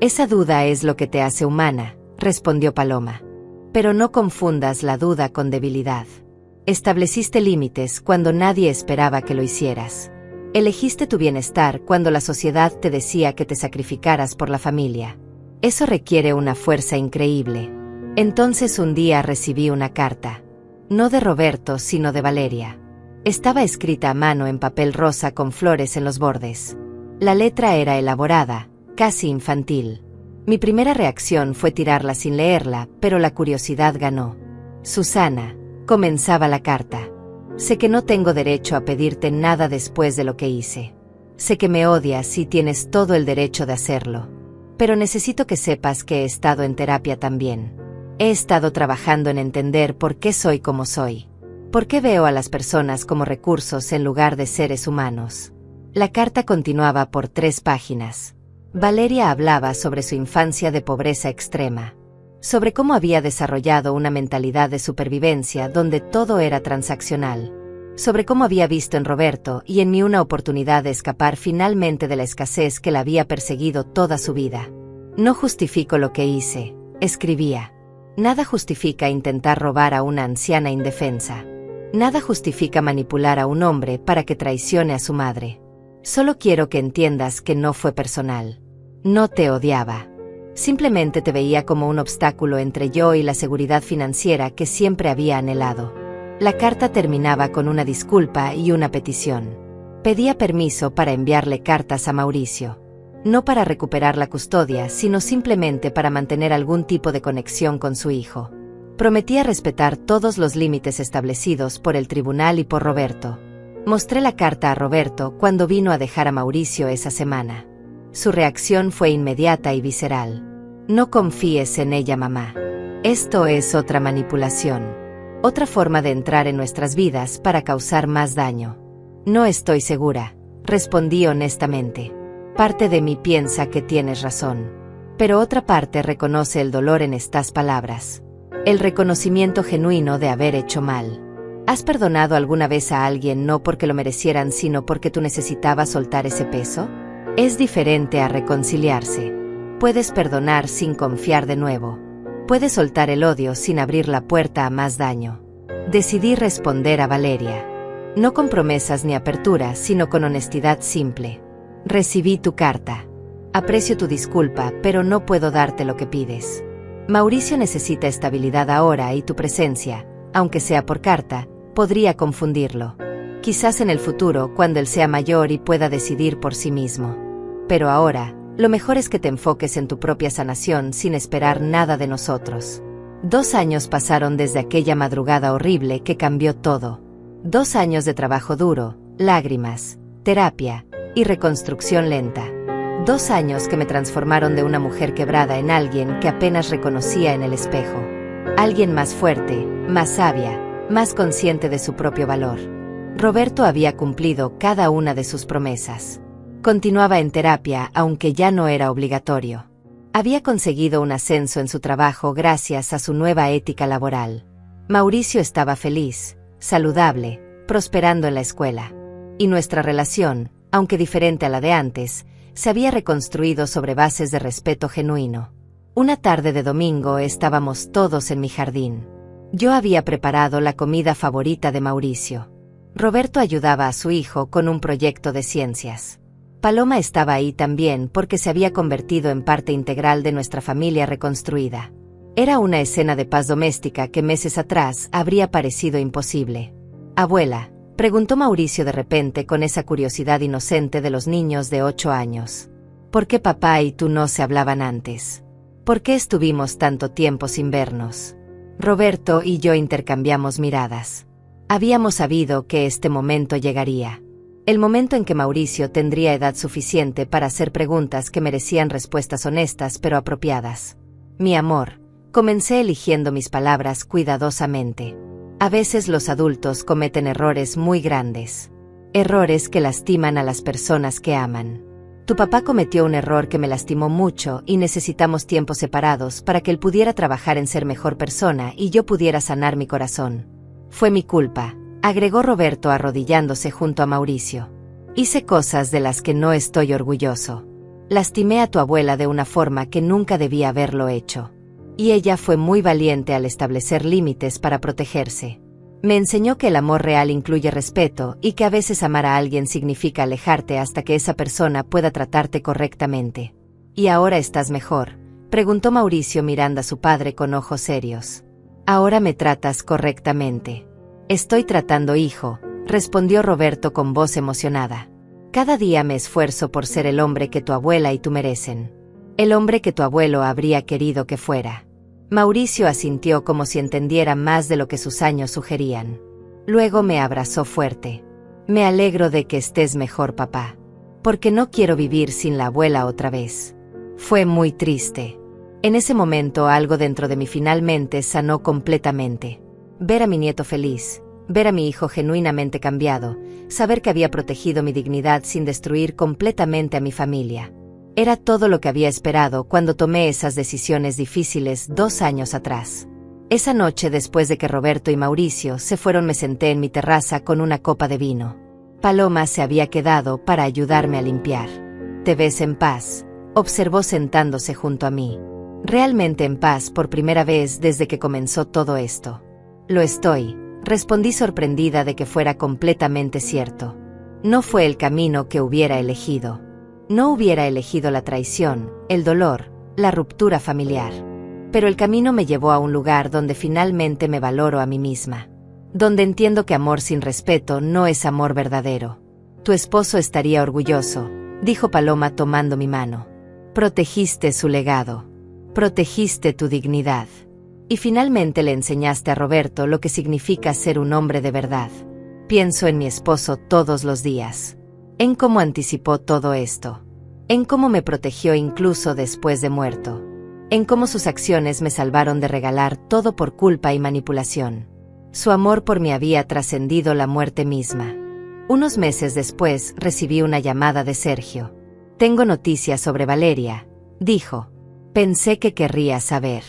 Esa duda es lo que te hace humana, respondió Paloma. Pero no confundas la duda con debilidad. Estableciste límites cuando nadie esperaba que lo hicieras. Elegiste tu bienestar cuando la sociedad te decía que te sacrificaras por la familia. Eso requiere una fuerza increíble. Entonces un día recibí una carta. No de Roberto, sino de Valeria. Estaba escrita a mano en papel rosa con flores en los bordes. La letra era elaborada, casi infantil. Mi primera reacción fue tirarla sin leerla, pero la curiosidad ganó. Susana, comenzaba la carta. Sé que no tengo derecho a pedirte nada después de lo que hice. Sé que me odias y tienes todo el derecho de hacerlo. Pero necesito que sepas que he estado en terapia también. He estado trabajando en entender por qué soy como soy. Por qué veo a las personas como recursos en lugar de seres humanos. La carta continuaba por 3 páginas. Valeria hablaba sobre su infancia de pobreza extrema. Sobre cómo había desarrollado una mentalidad de supervivencia donde todo era transaccional. Sobre cómo había visto en Roberto y en mí una oportunidad de escapar finalmente de la escasez que la había perseguido toda su vida. No justifico lo que hice, escribía. Nada justifica intentar robar a una anciana indefensa. Nada justifica manipular a un hombre para que traicione a su madre. Solo quiero que entiendas que no fue personal. No te odiaba. Simplemente te veía como un obstáculo entre yo y la seguridad financiera que siempre había anhelado. La carta terminaba con una disculpa y una petición. Pedía permiso para enviarle cartas a Mauricio. No para recuperar la custodia, sino simplemente para mantener algún tipo de conexión con su hijo. Prometía respetar todos los límites establecidos por el tribunal y por Roberto. Mostré la carta a Roberto cuando vino a dejar a Mauricio esa semana. Su reacción fue inmediata y visceral. No confíes en ella, mamá. Esto es otra manipulación. Otra forma de entrar en nuestras vidas para causar más daño. No estoy segura, respondí honestamente. Parte de mí piensa que tienes razón. Pero otra parte reconoce el dolor en estas palabras. El reconocimiento genuino de haber hecho mal. ¿Has perdonado alguna vez a alguien no porque lo merecieran sino porque tú necesitabas soltar ese peso? Es diferente a reconciliarse. Puedes perdonar sin confiar de nuevo. Puedes soltar el odio sin abrir la puerta a más daño. Decidí responder a Valeria. No con promesas ni apertura, sino con honestidad simple. Recibí tu carta. Aprecio tu disculpa, pero no puedo darte lo que pides. Mauricio necesita estabilidad ahora y tu presencia, aunque sea por carta, podría confundirlo. Quizás en el futuro, cuando él sea mayor y pueda decidir por sí mismo. Pero ahora, lo mejor es que te enfoques en tu propia sanación sin esperar nada de nosotros. 2 años pasaron desde aquella madrugada horrible que cambió todo. 2 años de trabajo duro, lágrimas, terapia y reconstrucción lenta. 2 años que me transformaron de una mujer quebrada en alguien que apenas reconocía en el espejo. Alguien más fuerte, más sabia, más consciente de su propio valor. Roberto había cumplido cada una de sus promesas. Continuaba en terapia, aunque ya no era obligatorio. Había conseguido un ascenso en su trabajo gracias a su nueva ética laboral. Mauricio estaba feliz, saludable, prosperando en la escuela. Y nuestra relación, aunque diferente a la de antes, se había reconstruido sobre bases de respeto genuino. Una tarde de domingo estábamos todos en mi jardín. Yo había preparado la comida favorita de Mauricio. Roberto ayudaba a su hijo con un proyecto de ciencias. Paloma estaba ahí también porque se había convertido en parte integral de nuestra familia reconstruida. Era una escena de paz doméstica que meses atrás habría parecido imposible. «Abuela», preguntó Mauricio de repente con esa curiosidad inocente de los niños de 8 años. «¿Por qué papá y tú no se hablaban antes? ¿Por qué estuvimos tanto tiempo sin vernos?» Roberto y yo intercambiamos miradas. Habíamos sabido que este momento llegaría. El momento en que Mauricio tendría edad suficiente para hacer preguntas que merecían respuestas honestas pero apropiadas. «Mi amor», comencé eligiendo mis palabras cuidadosamente. A veces los adultos cometen errores muy grandes. Errores que lastiman a las personas que aman. Tu papá cometió un error que me lastimó mucho y necesitamos tiempos separados para que él pudiera trabajar en ser mejor persona y yo pudiera sanar mi corazón. Fue mi culpa, agregó Roberto arrodillándose junto a Mauricio. Hice cosas de las que no estoy orgulloso. Lastimé a tu abuela de una forma que nunca debía haberlo hecho. Y ella fue muy valiente al establecer límites para protegerse. Me enseñó que el amor real incluye respeto y que a veces amar a alguien significa alejarte hasta que esa persona pueda tratarte correctamente. ¿Y ahora estás mejor?, preguntó Mauricio mirando a su padre con ojos serios. Ahora me tratas correctamente. Estoy tratando, hijo, respondió Roberto con voz emocionada. Cada día me esfuerzo por ser el hombre que tu abuela y tú merecen. El hombre que tu abuelo habría querido que fuera. Mauricio asintió como si entendiera más de lo que sus años sugerían. Luego me abrazó fuerte. Me alegro de que estés mejor, papá. Porque no quiero vivir sin la abuela otra vez. Fue muy triste. En ese momento algo dentro de mí finalmente sanó completamente. Ver a mi nieto feliz, ver a mi hijo genuinamente cambiado, saber que había protegido mi dignidad sin destruir completamente a mi familia. Era todo lo que había esperado cuando tomé esas decisiones difíciles 2 años atrás. Esa noche, después de que Roberto y Mauricio se fueron, me senté en mi terraza con una copa de vino. Paloma se había quedado para ayudarme a limpiar. «Te ves en paz», observó sentándose junto a mí. «Realmente en paz por primera vez desde que comenzó todo esto». «Lo estoy», respondí sorprendida de que fuera completamente cierto. No fue el camino que hubiera elegido. No hubiera elegido la traición, el dolor, la ruptura familiar. Pero el camino me llevó a un lugar donde finalmente me valoro a mí misma. Donde entiendo que amor sin respeto no es amor verdadero. Tu esposo estaría orgulloso, dijo Paloma tomando mi mano. Protegiste su legado. Protegiste tu dignidad. Y finalmente le enseñaste a Roberto lo que significa ser un hombre de verdad. Pienso en mi esposo todos los días. En cómo anticipó todo esto. En cómo me protegió incluso después de muerto. En cómo sus acciones me salvaron de regalar todo por culpa y manipulación. Su amor por mí había trascendido la muerte misma. Unos meses después recibí una llamada de Sergio. «Tengo noticias sobre Valeria», dijo. Pensé que querría saber.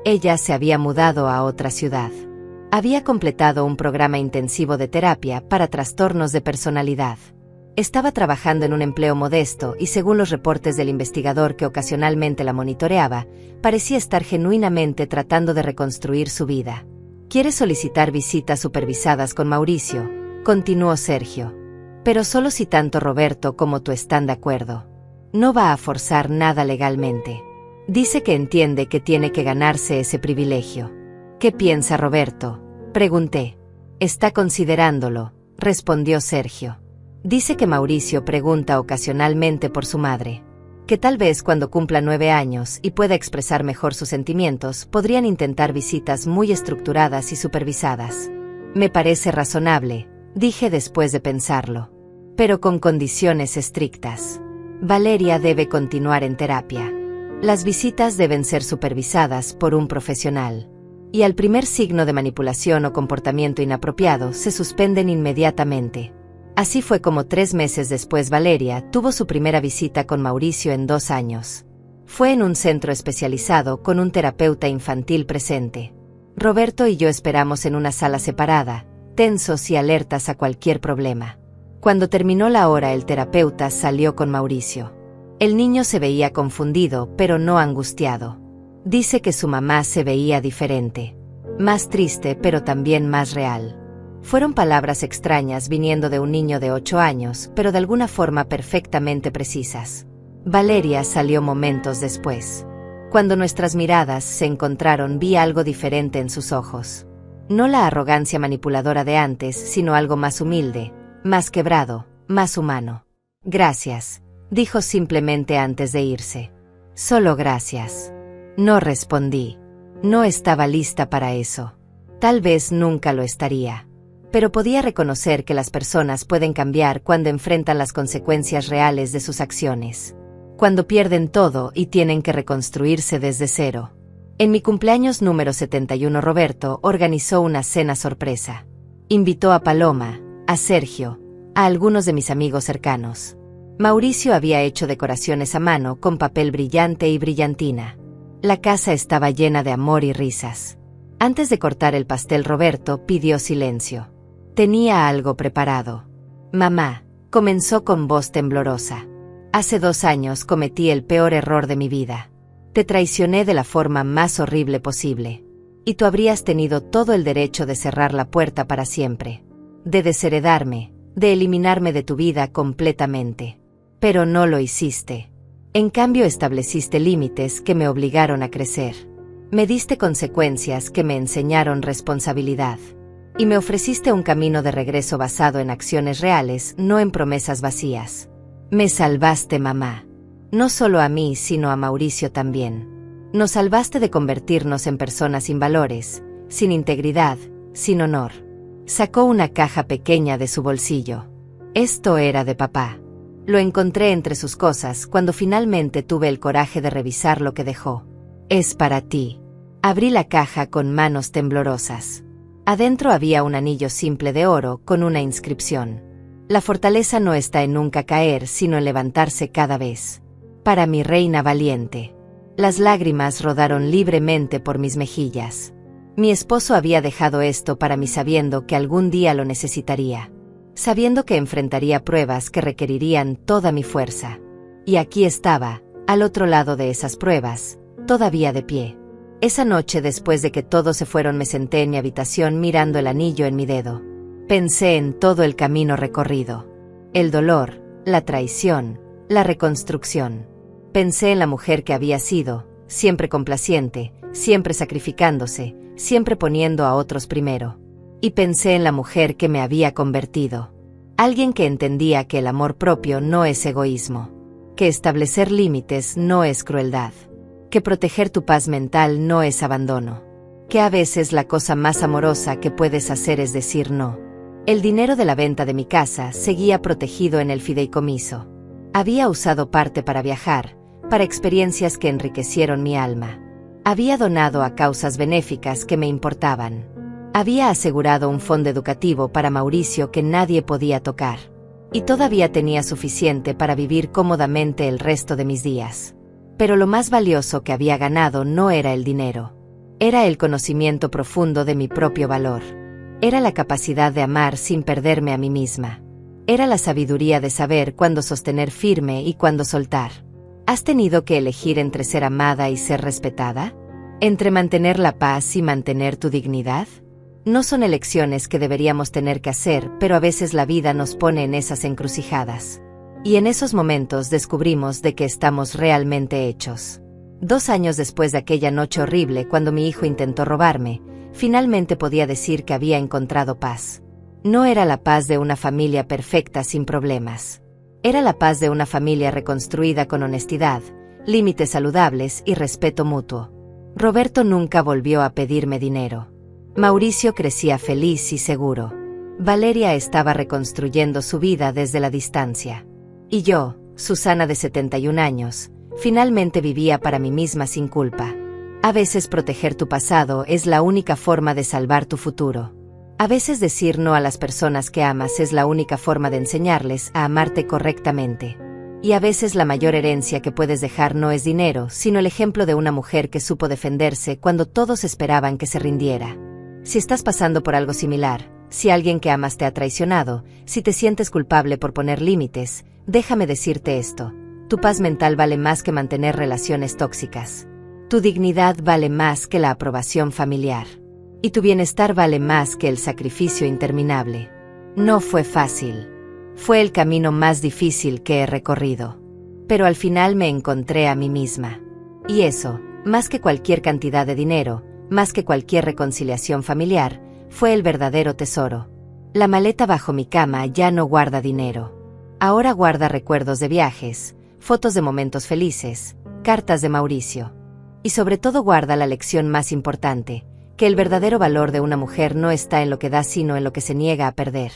Ella se había mudado a otra ciudad. Había completado un programa intensivo de terapia para trastornos de personalidad. Estaba trabajando en un empleo modesto y, según los reportes del investigador que ocasionalmente la monitoreaba, parecía estar genuinamente tratando de reconstruir su vida. «¿Quieres solicitar visitas supervisadas con Mauricio?», continuó Sergio. «Pero solo si tanto Roberto como tú están de acuerdo. No va a forzar nada legalmente. Dice que entiende que tiene que ganarse ese privilegio». «¿Qué piensa Roberto?», pregunté. «Está considerándolo», respondió Sergio. «Dice que Mauricio pregunta ocasionalmente por su madre. Que tal vez cuando cumpla 9 años y pueda expresar mejor sus sentimientos, podrían intentar visitas muy estructuradas y supervisadas». «Me parece razonable», dije después de pensarlo. «Pero con condiciones estrictas. Valeria debe continuar en terapia. Las visitas deben ser supervisadas por un profesional. Y al primer signo de manipulación o comportamiento inapropiado se suspenden inmediatamente». Así fue como 3 meses después Valeria tuvo su primera visita con Mauricio en 2 años. Fue en un centro especializado con un terapeuta infantil presente. Roberto y yo esperamos en una sala separada, tensos y alertas a cualquier problema. Cuando terminó la hora, el terapeuta salió con Mauricio. El niño se veía confundido, pero no angustiado. Dice que su mamá se veía diferente. Más triste, pero también más real. Fueron palabras extrañas viniendo de un niño de 8 años, pero de alguna forma perfectamente precisas. Valeria salió momentos después. Cuando nuestras miradas se encontraron, vi algo diferente en sus ojos. No la arrogancia manipuladora de antes, sino algo más humilde, más quebrado, más humano. Gracias, dijo simplemente antes de irse. Solo gracias. No respondí. No estaba lista para eso. Tal vez nunca lo estaría. Pero podía reconocer que las personas pueden cambiar cuando enfrentan las consecuencias reales de sus acciones. Cuando pierden todo y tienen que reconstruirse desde cero. En mi cumpleaños número 71, Roberto organizó una cena sorpresa. Invitó a Paloma, a Sergio, a algunos de mis amigos cercanos. Mauricio había hecho decoraciones a mano con papel brillante y brillantina. La casa estaba llena de amor y risas. Antes de cortar el pastel, Roberto pidió silencio. Tenía algo preparado. Mamá, comenzó con voz temblorosa. Hace 2 años cometí el peor error de mi vida. Te traicioné de la forma más horrible posible. Y tú habrías tenido todo el derecho de cerrar la puerta para siempre. De desheredarme, de eliminarme de tu vida completamente. Pero no lo hiciste. En cambio, estableciste límites que me obligaron a crecer. Me diste consecuencias que me enseñaron responsabilidad. Y me ofreciste un camino de regreso basado en acciones reales, no en promesas vacías. Me salvaste, mamá. No solo a mí, sino a Mauricio también. Nos salvaste de convertirnos en personas sin valores, sin integridad, sin honor. Sacó una caja pequeña de su bolsillo. Esto era de papá. Lo encontré entre sus cosas cuando finalmente tuve el coraje de revisar lo que dejó. Es para ti. Abrí la caja con manos temblorosas. Adentro había un anillo simple de oro con una inscripción. La fortaleza no está en nunca caer, sino en levantarse cada vez. Para mi reina valiente. Las lágrimas rodaron libremente por mis mejillas. Mi esposo había dejado esto para mí sabiendo que algún día lo necesitaría. Sabiendo que enfrentaría pruebas que requerirían toda mi fuerza. Y aquí estaba, al otro lado de esas pruebas, todavía de pie. Esa noche, después de que todos se fueron, me senté en mi habitación mirando el anillo en mi dedo. Pensé en todo el camino recorrido. El dolor, la traición, la reconstrucción. Pensé en la mujer que había sido, siempre complaciente, siempre sacrificándose, siempre poniendo a otros primero. Y pensé en la mujer que me había convertido. Alguien que entendía que el amor propio no es egoísmo. Que establecer límites no es crueldad. Que proteger tu paz mental no es abandono. Que a veces la cosa más amorosa que puedes hacer es decir no. El dinero de la venta de mi casa seguía protegido en el fideicomiso. Había usado parte para viajar, para experiencias que enriquecieron mi alma. Había donado a causas benéficas que me importaban. Había asegurado un fondo educativo para Mauricio que nadie podía tocar. Y todavía tenía suficiente para vivir cómodamente el resto de mis días. Pero lo más valioso que había ganado no era el dinero. Era el conocimiento profundo de mi propio valor. Era la capacidad de amar sin perderme a mí misma. Era la sabiduría de saber cuándo sostener firme y cuándo soltar. ¿Has tenido que elegir entre ser amada y ser respetada? ¿Entre mantener la paz y mantener tu dignidad? No son elecciones que deberíamos tener que hacer, pero a veces la vida nos pone en esas encrucijadas. Y en esos momentos descubrimos de qué estamos realmente hechos. 2 años después de aquella noche horrible, cuando mi hijo intentó robarme, finalmente podía decir que había encontrado paz. No era la paz de una familia perfecta sin problemas. Era la paz de una familia reconstruida con honestidad, límites saludables y respeto mutuo. Roberto nunca volvió a pedirme dinero. Mauricio crecía feliz y seguro. Valeria estaba reconstruyendo su vida desde la distancia. Y yo, Susana de 71 años, finalmente vivía para mí misma sin culpa. A veces proteger tu pasado es la única forma de salvar tu futuro. A veces decir no a las personas que amas es la única forma de enseñarles a amarte correctamente. Y a veces la mayor herencia que puedes dejar no es dinero, sino el ejemplo de una mujer que supo defenderse cuando todos esperaban que se rindiera. Si estás pasando por algo similar, si alguien que amas te ha traicionado, si te sientes culpable por poner límites, déjame decirte esto. Tu paz mental vale más que mantener relaciones tóxicas. Tu dignidad vale más que la aprobación familiar. Y tu bienestar vale más que el sacrificio interminable. No fue fácil. Fue el camino más difícil que he recorrido. Pero al final me encontré a mí misma. Y eso, más que cualquier cantidad de dinero, más que cualquier reconciliación familiar, fue el verdadero tesoro. La maleta bajo mi cama ya no guarda dinero. Ahora guarda recuerdos de viajes, fotos de momentos felices, cartas de Mauricio. Y sobre todo guarda la lección más importante, que el verdadero valor de una mujer no está en lo que da sino en lo que se niega a perder.